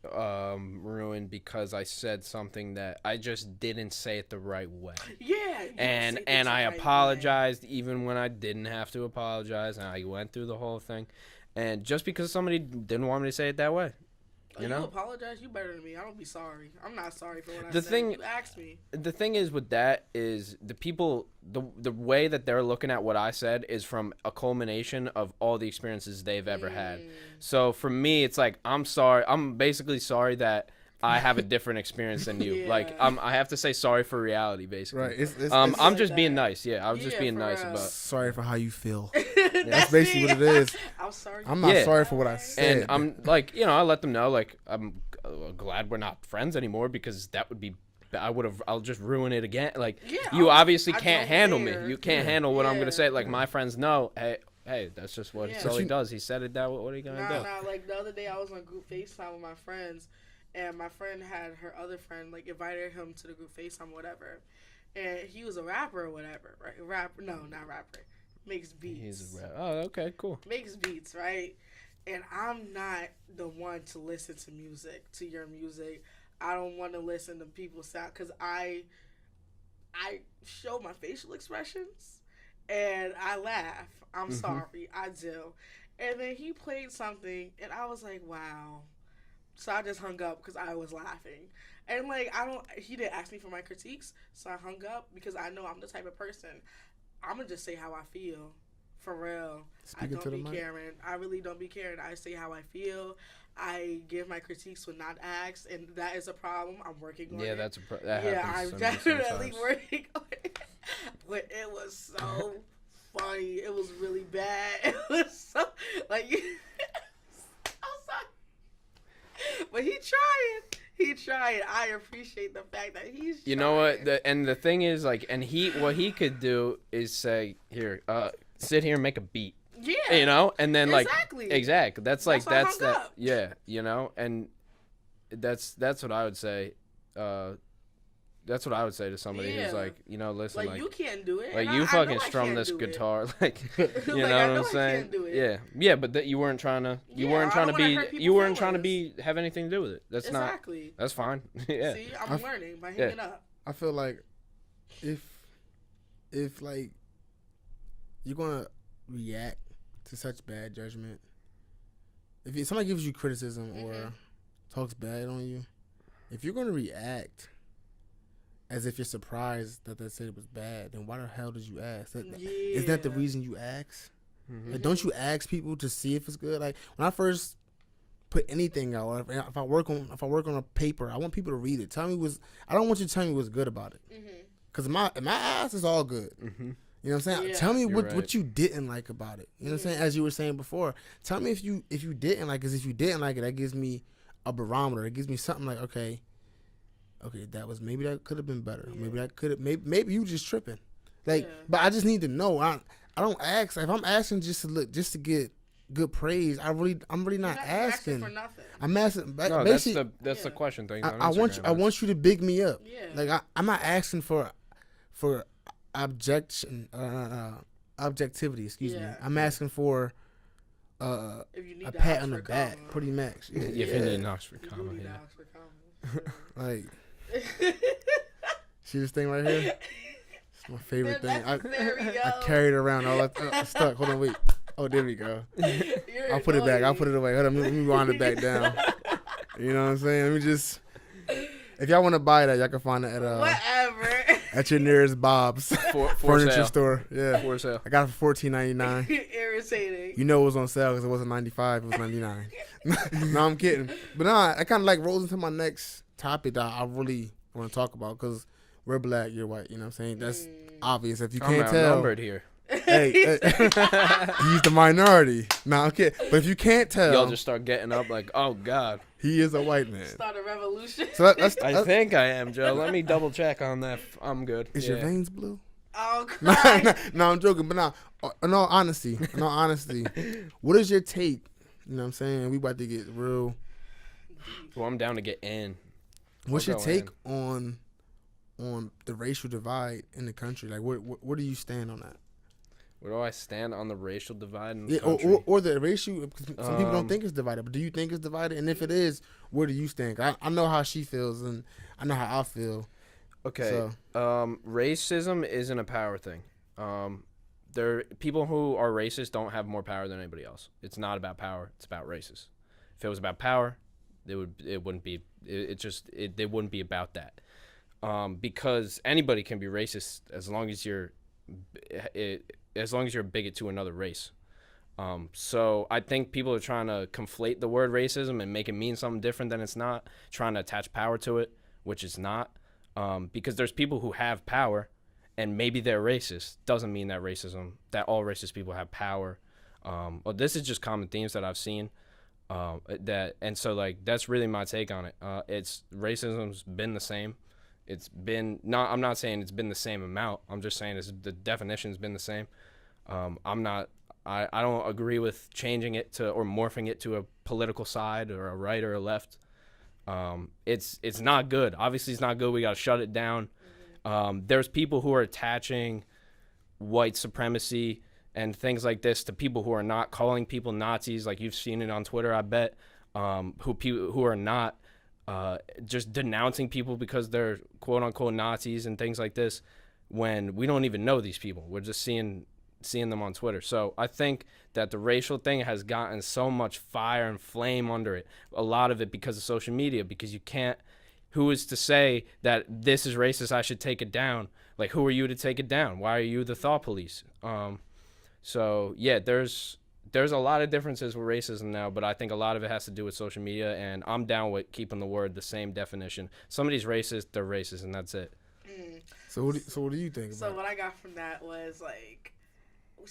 ruined because I said something that I just didn't say it the right way. Yeah. you say And things and the I right way. apologized even when I didn't have to apologize, and I went through the whole thing. And just because somebody didn't want me to say it that way, you know? apologize. You better than me. I don't be sorry. I'm not sorry for what I The said. thing- You asked me. The thing is with that is the people, the way that they're looking at what I said is from a culmination of all the experiences they've ever had. So for me, it's like, I'm sorry. I'm basically sorry that I have a different experience than you. Yeah. Like, I have to say sorry for reality, basically. Right. It's I'm like just being that. nice. Yeah, I was just Yeah, being for nice real. about. sorry for how you feel. That's That's basically what it is. I'm sorry. I'm not Yeah. sorry for what I said. And I'm like, I let them know, like, I'm glad we're not friends anymore because that would be, I'll just ruin it again. Like, Yeah, you obviously I can't don't handle care. me. You can't handle what I'm Yeah. gonna say. Like, my friends know, hey, that's just what Yeah. Sully does. He said it that way. What are you gonna do? Nah. Like the other day, I was on group FaceTime with my friends, and my friend had her other friend like invited him to the group FaceTime, whatever. And he was a rapper or whatever, right? Rapper? No, not rapper. Makes beats. He's a rap. Oh, okay, cool. Makes beats, right? And I'm not the one to listen to music, to your music. I don't want to listen to people's sound because I show my facial expressions and I laugh. I'm sorry, I do. And then he played something and I was like, wow. So I just hung up because I was laughing. And like, he didn't ask me for my critiques, so I hung up because I know I'm the type of person, I'm going to just say how I feel. For real. Speaking I to the don't be mic. caring. I really don't be caring. I say how I feel. I give my critiques when not asked, and that is a problem. I'm working on it. Yeah, that Yeah, happens I'm to me definitely sometimes. working on it. But it was so funny. It was really bad. It was so, like, I'm sorry. But he tried. He tried. I appreciate the fact that he's You know what? trying. And the thing is, like, what he could do is say, here, sit here and make a beat. Yeah. And then Exactly. exactly. That's like why I that's hung that. up. Yeah, and that's what I would say. That's what I would say to somebody who's Yeah. like, listen, Like, you can't do it. like and you I fucking know I strum can't this do it. guitar, like, you Like, know I what know I'm I saying? can't do it. Yeah, but that you weren't trying to, Yeah, I don't wanna hurt you people's weren't trying to feelings. have anything to do with it. That's Exactly. that's fine. Yeah. See, I'm learning by hanging up. I feel like if like you're gonna react to such bad judgment, if somebody gives you criticism or talks bad on you, if you're gonna react as if you're surprised that they said it was bad, then why the hell did you ask? Is that the reason you ask? Like, don't you ask people to see if it's good? Like, when I first put anything out, if I work on a paper, I want people to read it. I don't want you to tell me what's good about it. Because in my eyes, it's all good. You know what I'm saying? Yeah. Tell me You're right. what you didn't like about it. You know what I'm saying? As you were saying before, tell me if you didn't like it. 'Cause if you didn't like it, that gives me a barometer. It gives me something like, okay, maybe that could have been better. Yeah. Maybe you just tripping. Like, Yeah. but I just need to know. I don't ask. If I'm asking just to get good praise, I'm really not You're asking. for nothing. I'm asking. No, Basically, that's the question thing. I want you to big me up. Yeah. Like, I'm not asking for objectivity. Excuse me. Yeah. I'm asking for If you need a the pat on the Oxford back, comma. pretty much. If you need an Oxford You do comma, need the yeah. Oxford comma. Like, see this thing right here? It's my favorite thing. There we go. I carried it around. It's stuck. Hold on, wait. Oh, there we go. I'll put it back. I'll put it away. Hold on, let me wind it back down. You know what I'm saying? Let me just. If y'all want to buy that, y'all can find it at Whatever. at your nearest Bob's For furniture sale. store. Yeah, For sale. I got it for $14.99. Irritating. You know it was on sale because it wasn't $95. It was $99. No, I'm kidding. But nah, I kind of like rolls into my next topic that I really want to talk about because we're black, you're white. You know what I'm saying? That's obvious. If you I'm can't tell, outnumbered here. hey, he's the minority. No, I'm kidding. But if you can't tell, Y'all just start getting up like, oh God. he is a white man. Start a revolution. So that's I think I am, Joe. Let me double check on that. I'm good. is your veins blue? Oh, No, Christ. no, I'm joking. But in all honesty, what is your take? You know what I'm saying? We about to get real. Well, I'm down to get in. What's I'll your go take on the racial divide in the country? Like, where do you stand on that? Where do I stand on the racial divide in the Yeah, country? or the racial. Because some people don't think it's divided, but do you think it's divided? And if it is, where do you stand? I know how she feels, and I know how I feel. Okay. So. Racism isn't a power thing. People who are racist don't have more power than anybody else. It's not about power. It's about races. If it was about power, they wouldn't be about that. Because anybody can be racist as long as you're a bigot to another race. So I think people are trying to conflate the word racism and make it mean something different than it's not, trying to attach power to it, which is not. Because there's people who have power and maybe they're racist. Doesn't mean that all racist people have power. Well, this is just common themes that I've seen. So like that's really my take on it. Racism's been the same. I'm not saying it's been the same amount. I'm just saying the definition's been the same. I don't agree with changing it to or morphing it to a political side or a right or a left. It's not good. Obviously, it's not good. We got to shut it down. There's people who are attaching white supremacy and things like this to people who are not, calling people Nazis, like you've seen it on Twitter, I bet, who are not just denouncing people because they're quote-unquote Nazis and things like this when we don't even know these people. We're just seeing them on Twitter. So I think that the racial thing has gotten so much fire and flame under it, a lot of it because of social media, because you can't, who is to say that this is racist, I should take it down? Like, who are you to take it down? Why are you the thought police? So yeah, there's a lot of differences with racism now, but I think a lot of it has to do with social media, and I'm down with keeping the word the same definition. Somebody's racist, they're racist, and that's it. So what do you think? So about what I got from that was like,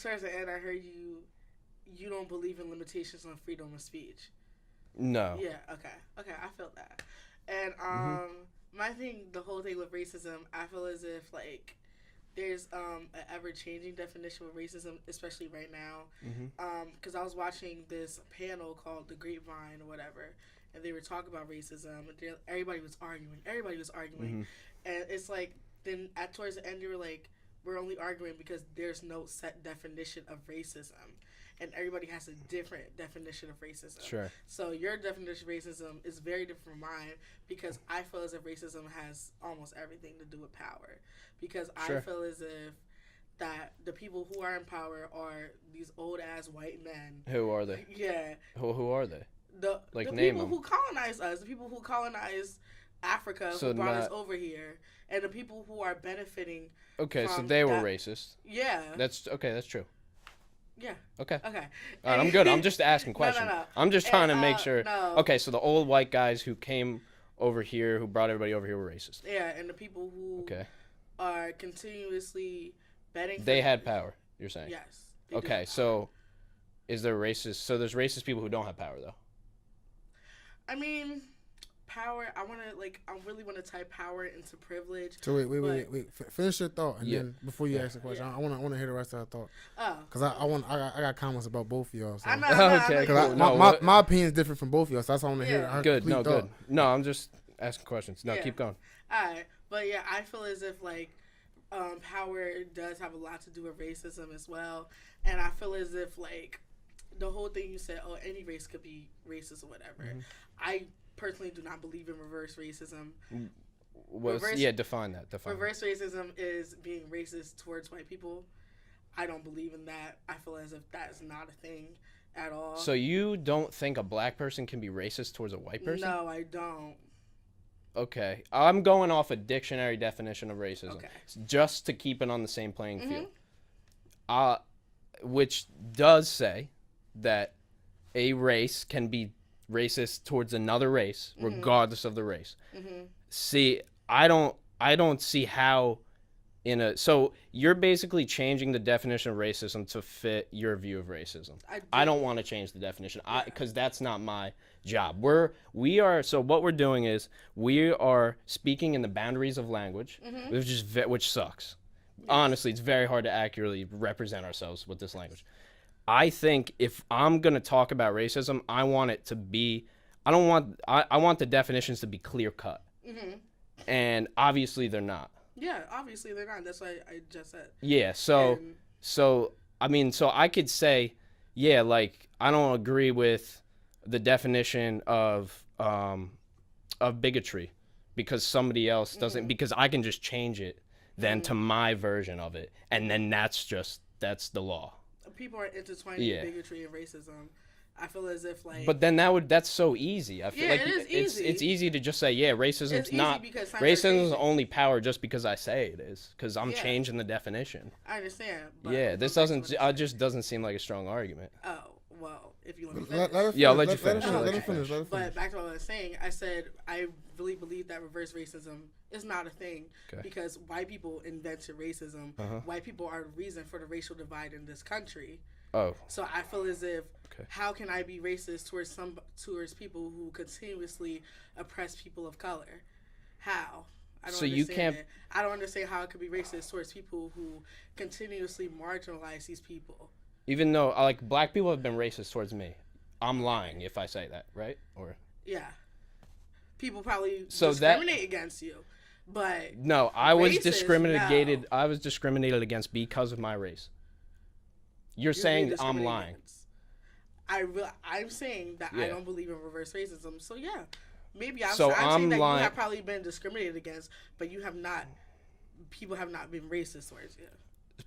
towards the end, I heard you don't believe in limitations on freedom of speech. No. Yeah. Okay. I felt that, and my thing, the whole thing with racism, I feel as if like there's an ever-changing definition of racism, especially right now. Because I was watching this panel called The Grapevine or whatever, and they were talking about racism, and everybody was arguing. And it's like, then towards the end, you were like, we're only arguing because there's no set definition of racism. And everybody has a different definition of racism. Sure. So your definition of racism is very different from mine, because I feel as if racism has almost everything to do with power. Because I feel as if that the people who are in power are these old-ass white men. Who are they? Yeah. Who are they? The people who colonize us, the people who colonize Africa, who brought us over here, and the people who are benefiting. Okay, so they were racist. Yeah. That's true. Yeah. Okay. Okay. All right, I'm good. I'm just asking questions. No. I'm just trying to make sure. No. Okay, so the old white guys who came over here, who brought everybody over here, were racist. Yeah, and the people who are continuously betting. They had power, you're saying? Yes. Okay, so is there racist? So there's racist people who don't have power, though. I mean, power. I really want to tie power into privilege. So wait. Finish your thought, and then before you ask the question, I want to hear the rest of the thought. Oh. Because I got comments about both of y'all. So. I know. Okay, cool. My opinion is different from both of y'all, so that's why I want to hear. Good. No, I'm just asking questions. No, keep going. All right, but yeah, I feel as if power does have a lot to do with racism as well, and I feel as if the whole thing you said, any race could be racist or whatever. Mm-hmm. I personally do not believe in reverse racism. Define that. Reverse racism is being racist towards white people. I don't believe in that. I feel as if that's not a thing at all. So you don't think a black person can be racist towards a white person? No, I don't. Okay. I'm going off a dictionary definition of racism. Okay. Just to keep it on the same playing field. Which does say that a race can be racist towards another race, regardless of the race. Mm-hmm. See, I don't see how so you're basically changing the definition of racism to fit your view of racism. I don't want to change the definition because that's not my job. So what we're doing is we are speaking in the boundaries of language, which sucks. Yes. Honestly, it's very hard to accurately represent ourselves with this language. I think if I'm going to talk about racism, I want it to be, I want the definitions to be clear cut. Mm-hmm. And obviously they're not. Yeah, obviously they're not. That's what I just said. Yeah, so I could say, I don't agree with the definition of bigotry because somebody else doesn't, because I can just change it then to my version of it. And then that's the law. People are intertwining bigotry and racism. I feel as if But then that's so easy. I feel it is easy. It's easy to just say racism's not. Racism's only power just because I say it is, because I'm changing the definition. I understand. But this just doesn't seem like a strong argument. Oh well, if you let me finish. I'll let you finish. Let him finish. But back to what I was saying, I said I really believe that reverse racism is not a thing because white people invented racism. White people are the reason for the racial divide in this country. Oh. So I feel as if how can I be racist towards people who continuously oppress people of color? How? I don't understand it. I don't understand how it could be racist towards people who continuously marginalize these people. Even though black people have been racist towards me, I'm lying if I say that, right? Or people probably discriminate against you, but no, I was discriminated. No. I was discriminated against because of my race. You're saying I'm lying. I'm saying that I don't believe in reverse racism. So maybe I'm saying that you have probably been discriminated against, but you have not. People have not been racist towards you.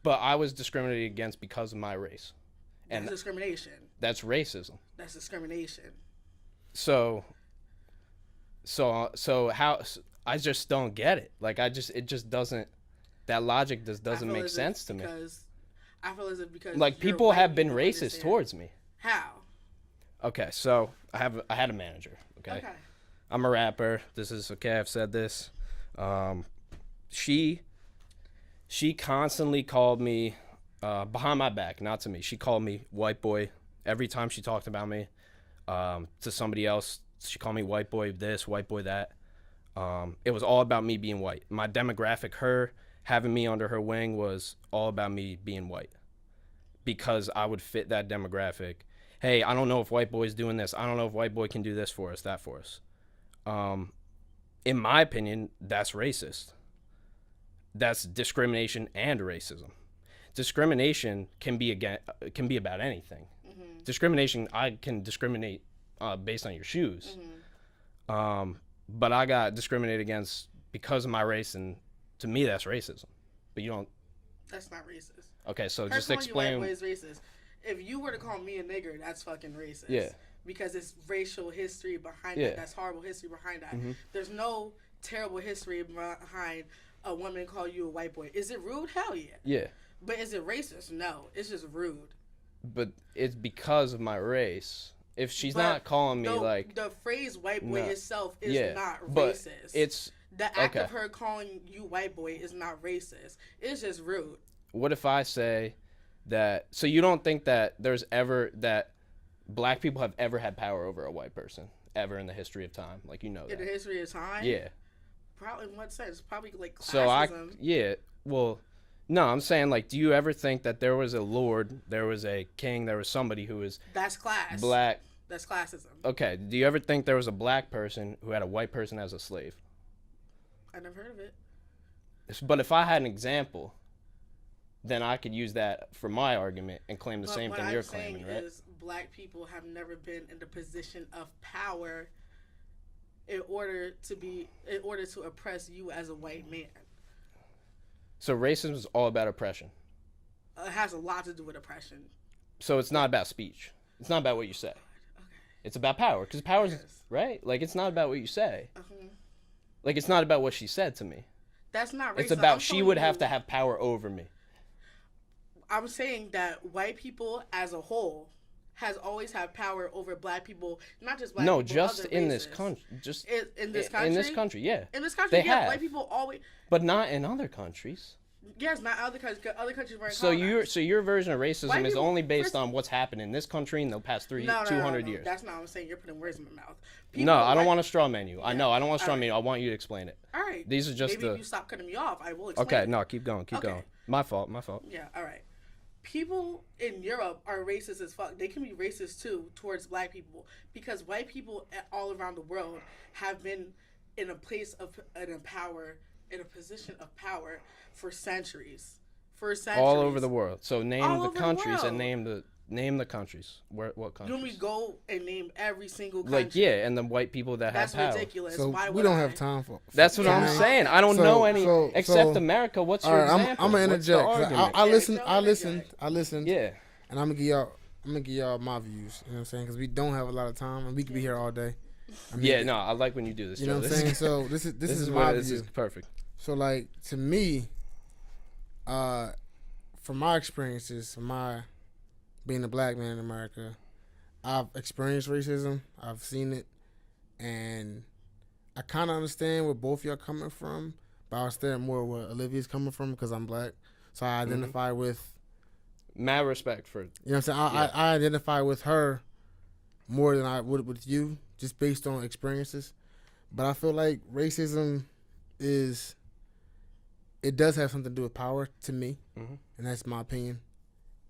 But I was discriminated against because of my race. And that's discrimination. That's racism. That's discrimination. So how? I just don't get it. It just doesn't. That logic doesn't make sense to me. I feel as if because people have been racist towards me. How? Okay, so I had a manager. Okay. I'm a rapper. This is okay. I've said this. She constantly called me behind my back, not to me. She called me white boy every time she talked about me. To somebody else, she called me white boy this, white boy that. It was all about me being white. My demographic, her having me under her wing, was all about me being white because I would fit that demographic. hey, I don't know if white boy's doing this. I don't know if white boy can do this for us, that for us. In my opinion, that's racist. That's discrimination and racism. Discrimination can be about anything. Mm-hmm. Discrimination, I can discriminate based on your shoes. Mm-hmm. But I got discriminated against because of my race, and to me, that's racism. But you don't. That's not racist. Okay, so Her just calling explain. You white boy is racist. If you were to call me a nigger, that's fucking racist. Yeah. Because it's racial history behind that. That's horrible history behind that. Mm-hmm. There's no terrible history behind a woman call you a white boy. Is it rude? Hell yeah. Yeah. But is it racist? No. It's just rude. But it's because of my race. If she's not calling me like the phrase white boy itself is not but racist. It's the act of her calling you white boy is not racist. It's just rude. What if I say that? So you don't think that there's ever that black people have ever had power over a white person ever in the history of time? Like, you know that. In the history of time? Yeah. Probably in what sense? Probably like classism. So well, no, I'm saying, like, do you ever think that there was a lord, there was a king, there was somebody who was that's class black? That's classism. Okay. Do you ever think there was a black person who had a white person as a slave? I never heard of it. But if I had an example, then I could use that for my argument and claim the same thing you're claiming, right? Is black people have never been in the position of power in order to oppress you as a white man. So racism is all about oppression. It has a lot to do with oppression. So it's not about speech. It's not about what you say. Okay. It's about power, because power is right. Like, it's not about what you say. Like, it's not about what she said to me. That's not racist. It's about she would have to have power over me. I'm saying that white people as a whole has always had power over black people, not just black people. No, just other in races. this country. Just in this country. In this country, yeah. In this country, they have. white people always. But not in other countries. Yes, not other countries. Other countries weren't. So your version of racism is only based on what's happened in this country in the past 200 years. That's not what I'm saying. You're putting words in my mouth. I don't want to straw man you. Yeah. I know. I don't want to straw man you. I want you to explain it. All right. These are just Maybe if you stop cutting me off, I will explain. Okay. No, keep going. Keep going. My fault. Yeah. All right. People in Europe are racist as fuck. They can be racist too towards black people because white people all around the world have been in a place of in a position of power for centuries. All over the world. So name the countries and name the countries. What countries? You want me to go and name every single country? Like, yeah, and the white people that have power. That's ridiculous. So why we don't have time for That's what I'm saying. I don't know any except America. What's your example? I'm gonna interject. I listened. Yeah. And I'm gonna give y'all my views. You know what I'm saying? Because we don't have a lot of time, and we could be here all day. I like when you do this. You know what I'm saying? So this is my view. This is perfect. So, like, to me, from my experiences, being a black man in America, I've experienced racism. I've seen it, and I kind of understand where both y'all coming from, but I understand more where Olivia's coming from because I'm black. So I identify with. Mad respect for. You know what I'm saying? I identify with her more than I would with you, just based on experiences. But I feel like racism it does have something to do with power to me, and that's my opinion.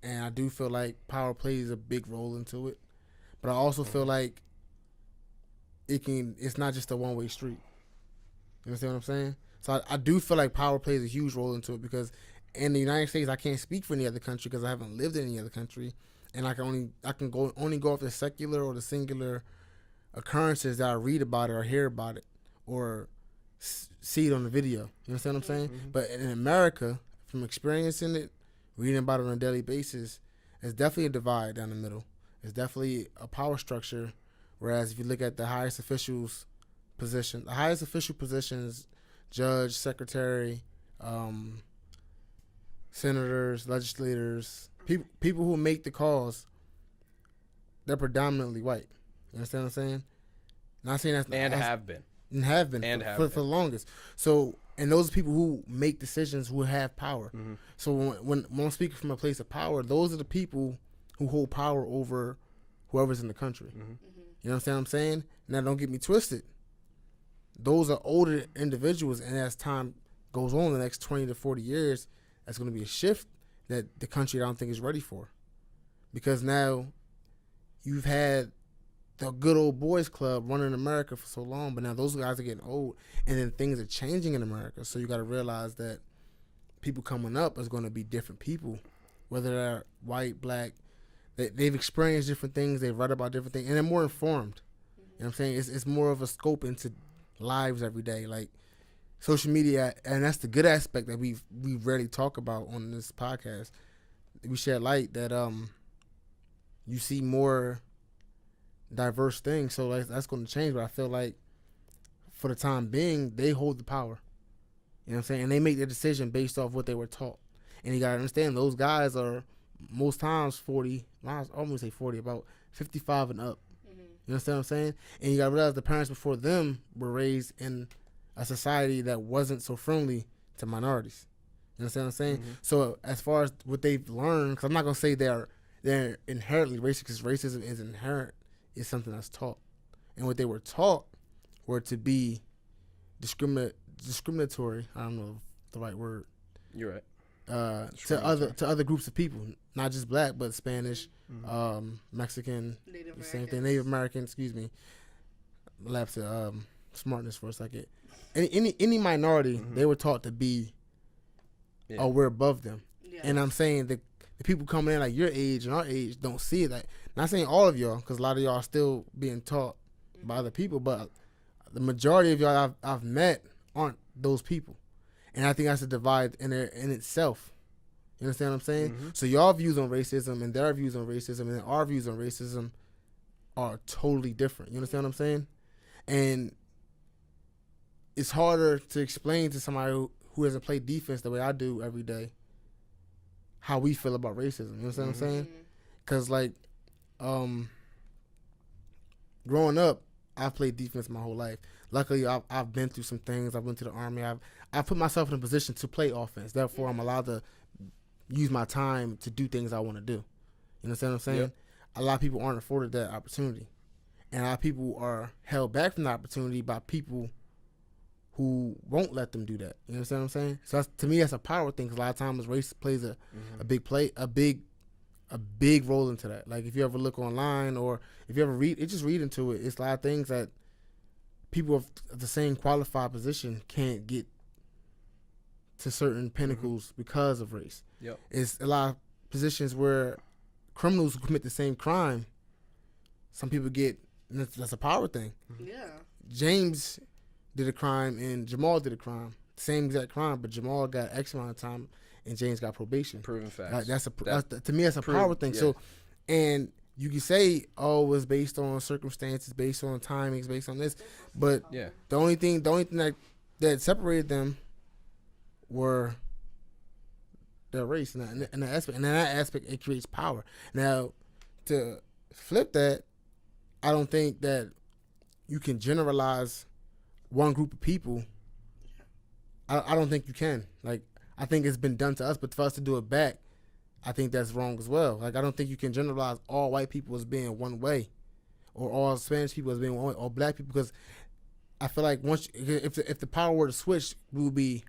And I do feel like power plays a big role into it. But I also feel like it's not just a one-way street. You understand what I'm saying? So I do feel like power plays a huge role into it because in the United States, I can't speak for any other country because I haven't lived in any other country, and I can only go off the secular or the singular occurrences that I read about it or hear about it or see it on the video. You understand what I'm saying? Mm-hmm. But in America, from experiencing it, reading about it on a daily basis, it's definitely a divide down the middle. It's definitely a power structure. Whereas if you look at the highest official positions, judge, secretary, senators, legislators, people who make the calls, they're predominantly white. You understand what I'm saying? Not saying that's and have been for the longest. So, and those are people who make decisions, who have power. Mm-hmm. So when I'm speaking from a place of power, those are the people who hold power over whoever's in the country. Mm-hmm. Mm-hmm. You understand what I'm saying? Now, don't get me twisted. Those are older individuals, and as time goes on, the next 20 to 40 years, that's going to be a shift that the country I don't think is ready for. Because now you've had the good old boys club running America for so long, but now those guys are getting old, and then things are changing in America. So you got to realize that people coming up is going to be different people, whether they're white, black. They've experienced different things. They've read about different things, and they're more informed. You know what I'm saying? It's more of a scope into lives every day, like social media, and that's the good aspect that we rarely talk about on this podcast. We shed light that you see more diverse things, so that's going to change. But I feel like for the time being, they hold the power. You know what I'm saying? And they make their decision based off what they were taught. And you got to understand, those guys are most times 40, I almost say 40, about 55 and up. Mm-hmm. You understand what I'm saying? And you got to realize the parents before them were raised in a society that wasn't so friendly to minorities. You understand what I'm saying? Mm-hmm. So as far as what they've learned, because I'm not going to say they're inherently racist, because racism is inherent. It's something that's taught. And what they were taught were to be discriminatory. I don't know the right word. You're right. To other groups of people, not just black, but Spanish, Mexican, Native American. Excuse me, lapse to smartness for a second. Any minority, they were taught to be, we're above them. Yes. And I'm saying that the people coming in like your age and our age don't see that. Not saying all of y'all, because a lot of y'all are still being taught by other people, but the majority of y'all I've met aren't those people. And I think that's a divide in itself. You understand what I'm saying? Mm-hmm. So y'all views on racism and their views on racism and our views on racism are totally different. You understand what I'm saying? And it's harder to explain to somebody who hasn't played defense the way I do every day how we feel about racism. You understand what I'm saying? Because, like, growing up, I've played defense my whole life. Luckily, I've been through some things. I've been to the Army. I've put myself in a position to play offense. Therefore, I'm allowed to use my time to do things I want to do. You understand what I'm saying? Yep. A lot of people aren't afforded that opportunity. And a lot of people are held back from the opportunity by people who won't let them do that. You understand what I'm saying? So to me, that's a power thing, because a lot of times race plays a big role into that. Like, if you ever look online or if you ever read into it, it's a lot of things that people of the same qualified position can't get to certain pinnacles because of race. Yep. It's a lot of positions where criminals who commit the same crime, some people get, that's a power thing. Yeah. James did a crime and Jamal did a crime. Same exact crime, but Jamal got X amount of time and James got probation. Proven facts. To me, that's a power thing. Yeah. So, and you can say, oh, it's based on circumstances, based on timings, based on this, but the only thing that separated them were their race and that aspect. And in that aspect, it creates power. Now, to flip that, I don't think that you can generalize one group of people. I don't think you can. Like, I think it's been done to us, but for us to do it back, I think that's wrong as well. Like, I don't think you can generalize all white people as being one way, or all Spanish people as being one way, or black people, because I feel like if the power were to switch, we would be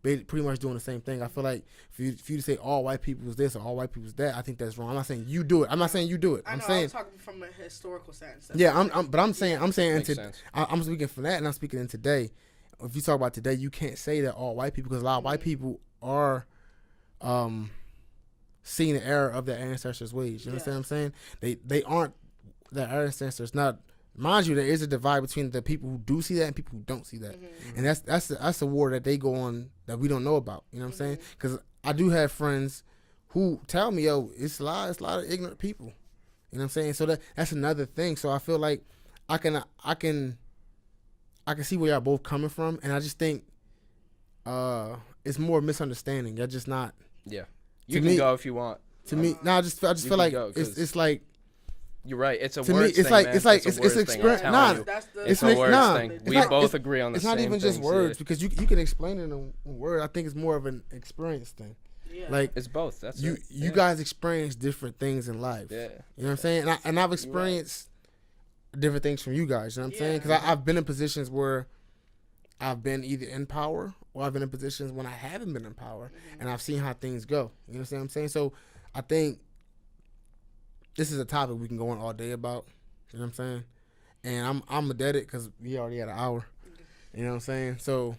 pretty much doing the same thing. I feel like for you to say all white people is this or all white people is that, I think that's wrong. I'm not saying you do it. I'm not saying you do it. I'm talking from a historical sense. I'm speaking from that, and I'm speaking in today. If you talk about today, you can't say that all white people, because a lot of white people are seeing the error of their ancestors' ways. You understand what I'm saying? They aren't their ancestors. Now, mind you, there is a divide between the people who do see that and people who don't see that, and that's a war that they go on that we don't know about. You know what I'm saying? Because I do have friends who tell me, "Yo, it's a lot of ignorant people." You know what I'm saying? So that's another thing. So I feel like I can see where y'all both coming from, and I just think it's more misunderstanding. You're just not. Yeah, you can go if you want. To me, I just feel like it's like. You're right. It's a to words me, it's thing, like man. it's like it's experience. It's a words thing. We both agree on the same thing. It's not even just words, because you can explain it in a word. I think it's more of an experience thing. Yeah. Like, it's both. That's you guys experience different things in life. Yeah. You know what I'm saying? And I've experienced different things from you guys. You know what I'm saying? Because I've been in positions where I've been either in power, or I've been in positions when I haven't been in power, and I've seen how things go. You understand what I'm saying? So I think this is a topic we can go on all day about. You know what I'm saying? And I'm dead it because we already had an hour. You know what I'm saying? So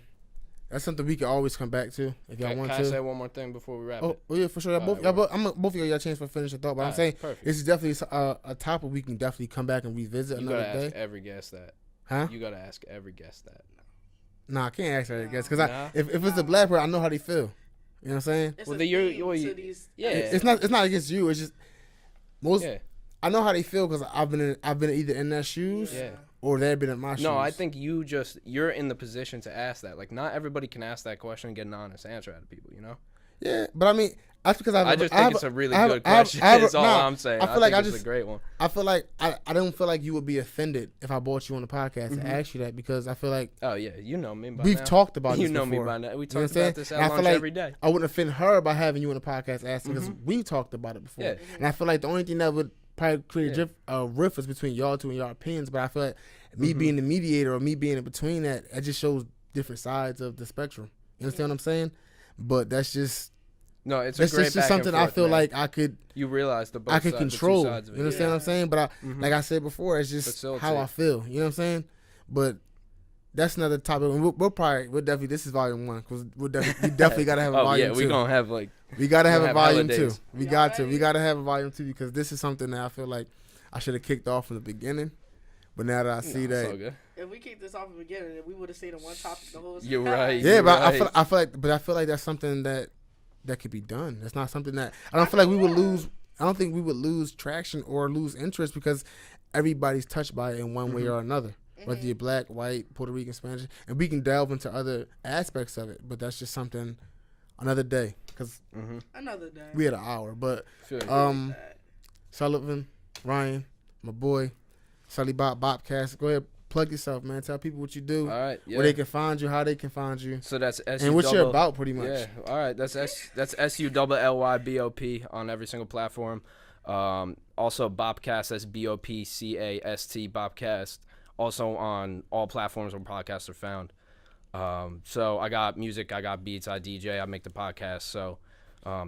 that's something we can always come back to if y'all want to. Can I say one more thing before we wrap it? Oh yeah, for sure. Both of y'all a chance for finish the thought. But I'm saying perfect. this is definitely a topic we can definitely come back and revisit You another gotta day. ask every guest that. Huh? You gotta ask every guest that. Nah, I can't ask her guess because Nah. if it's a black person, I know how they feel. You know what I'm saying? It's Well, a then you're- theme you're- to these. yeah. It's not against you. It's just most. Yeah. I know how they feel because I've been either in their shoes Yeah. or they've been in my shoes. No, I think you're in the position to ask that. Like, not everybody can ask that question and get an honest answer out of people, you know? Yeah, but I mean, that's because I just think it's a really good question. That's all I'm saying. I feel like think it's a great one. I feel like I don't feel like you would be offended if I brought you on the podcast and asked you that because I feel like Oh, yeah. You know me by we've now. talked about You this know before. me by now. We You know what talk I'm saying? about this And I at feel lunch like every day. I wouldn't offend her by having you on the podcast asking because we talked about it before. Yeah. And I feel like the only thing that would probably create a rift is between y'all two and y'all opinions. But I feel like me being the mediator or me being in between that, it just shows different sides of the spectrum. You understand what I'm saying? But that's just No, it's that's a great just back and something I forth, feel man. like I could You realize the both I could sides, the two control. You sides of it. understand what I'm saying? But like I said before, it's just Facilitate. how I feel. You know what I'm saying? But that's another topic. We'll definitely this is volume 1 because we definitely gotta have a Oh, volume yeah. 2. We're going to have, like, We gotta have we'll a have volume 2. holidays. We Y'all gotta have a volume 2 because this is something that I feel like I should have kicked off from the beginning. But now that I see it's all that, good. If we kicked this off in the beginning, we would have stayed on one topic the whole time. You're right. yeah, You're but right. I feel like that's something that could be done. That's not something that I don't feel like we would lose. I don't think we would lose traction or lose interest because everybody's touched by it in one way or another. Whether you're black, white, Puerto Rican, Spanish, and we can delve into other aspects of it. But that's just something another day because Another day. we had an hour. But Feel you. Sullivan, Ryan, my boy, Sully Bobcast. Go ahead, plug yourself, man. Tell people what you do, All right. Yeah. where they can find you, how they can find you, So that's and what you're about, pretty much. Yeah. All right. That's SULLYBOP on every single platform. Also Bobcast. That's BOPCAST Bobcast. Also on all platforms where podcasts are found. So I got music, I got beats, I DJ, I make the podcast. So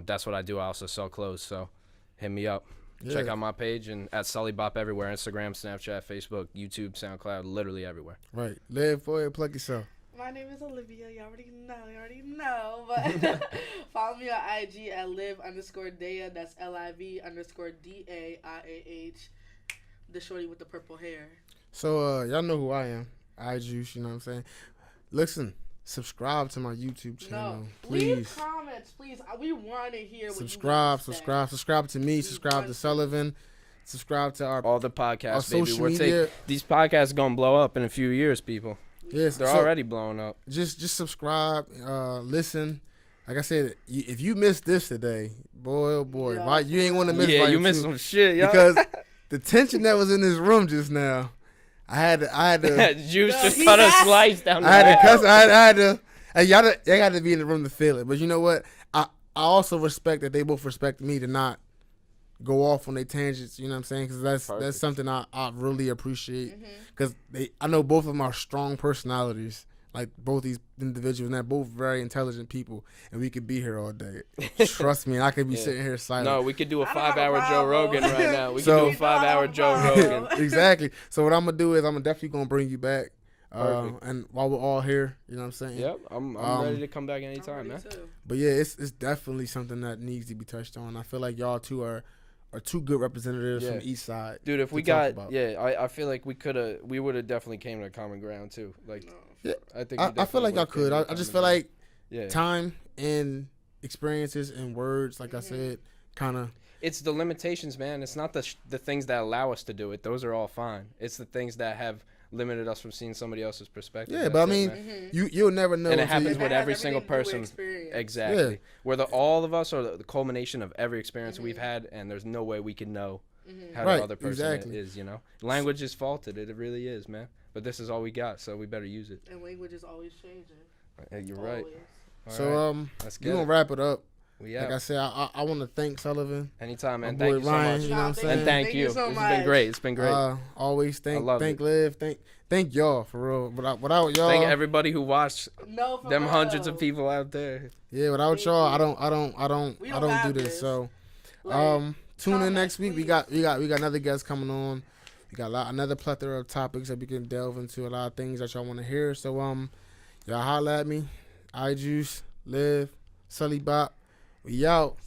that's what I do. I also sell clothes. So hit me up. Check Yeah. out my page and at Sully Bop everywhere. Instagram, Snapchat, Facebook, YouTube, SoundCloud, literally everywhere. Right. Live for it, plug yourself. My name is Olivia. You already know. But follow me on IG at live_Daya. That's LIV_DAIAH. The shorty with the purple hair. So y'all know who I am. Eye.Juice, you know what I'm saying? Listen, subscribe to my YouTube channel, No. please. Leave comments, please. We want to hear what Subscribe you got to say. subscribe to me, subscribe to Sullivan, subscribe to our All the podcasts, Our baby. social We're media. these podcasts gonna blow up in a few years, people. yes. They're so already blowing up. just subscribe, listen. Like I said, if you missed this today, boy oh boy, Yeah. why you ain't want to miss Yeah, volume you missed two. some shit, yo. Because the tension that was in this room just now, I had to Juice No, just he cut a asked- slice down the I had to wall. cuss. I had to. Y'all got to be in the room to feel it. But you know what? I also respect that they both respect me to not go off on their tangents. You know what I'm saying? Because that's Perfect. something I really appreciate. Because I know both of them are strong personalities. Like both these individuals, and they're both very intelligent people, and we could be here all day. Trust me, and I could be sitting here silent. No, we could do a I don't have a 5-hour Joe problem. Rogan right now. We So- could do a 5-hour Joe No. Rogan. Exactly. So what I'm gonna do is I'm definitely gonna bring you back, Perfect. and while we're all here, you know what I'm saying? Yep, I'm ready to come back anytime, man. But yeah, it's definitely something that needs to be touched on. I feel like y'all two are two good representatives from Yeah. the East Side. Dude, if to we talk got, about. I feel like we would have definitely came to a common ground too. Like, Yeah, I think I feel like y'all could. I just feel like time and experiences and words, like I said, kind of. it's the limitations, man. It's not the things that allow us to do it. Those are all fine. It's the things that have limited us from seeing somebody else's perspective. Yeah, That's but I it, mean, man. you'll never know. And it until happens you- with That has every single everything to do with person. experience. Exactly. Yeah. Where all of us are the culmination of every experience we've had, and there's no way we can know how Right, the other person exactly. is, you know? Language is faulted. It really is, man. But this is all we got, so we better use it. And language is always changing. Hey, you're right. Always. All So right. Let's we're get gonna it. wrap it up. We Like out. I said, I want to thank Sullivan. Anytime, man. my Thank boy you so Ryan, much. you know what I'm saying? And thank you. so This has much. been great. It's been great. Always thank love thank it. Liv, thank y'all for real. Without y'all, Thank everybody who watched No, for them real. hundreds of people out there. yeah, without Thank y'all, you. I don't We do don't have this. this. So, Like, Tune in next week. We got another guest coming on. We got another plethora of topics that we can delve into. A lot of things that y'all want to hear. So y'all holla at me. Eye.Juice, Liv, Sully Bop. We out.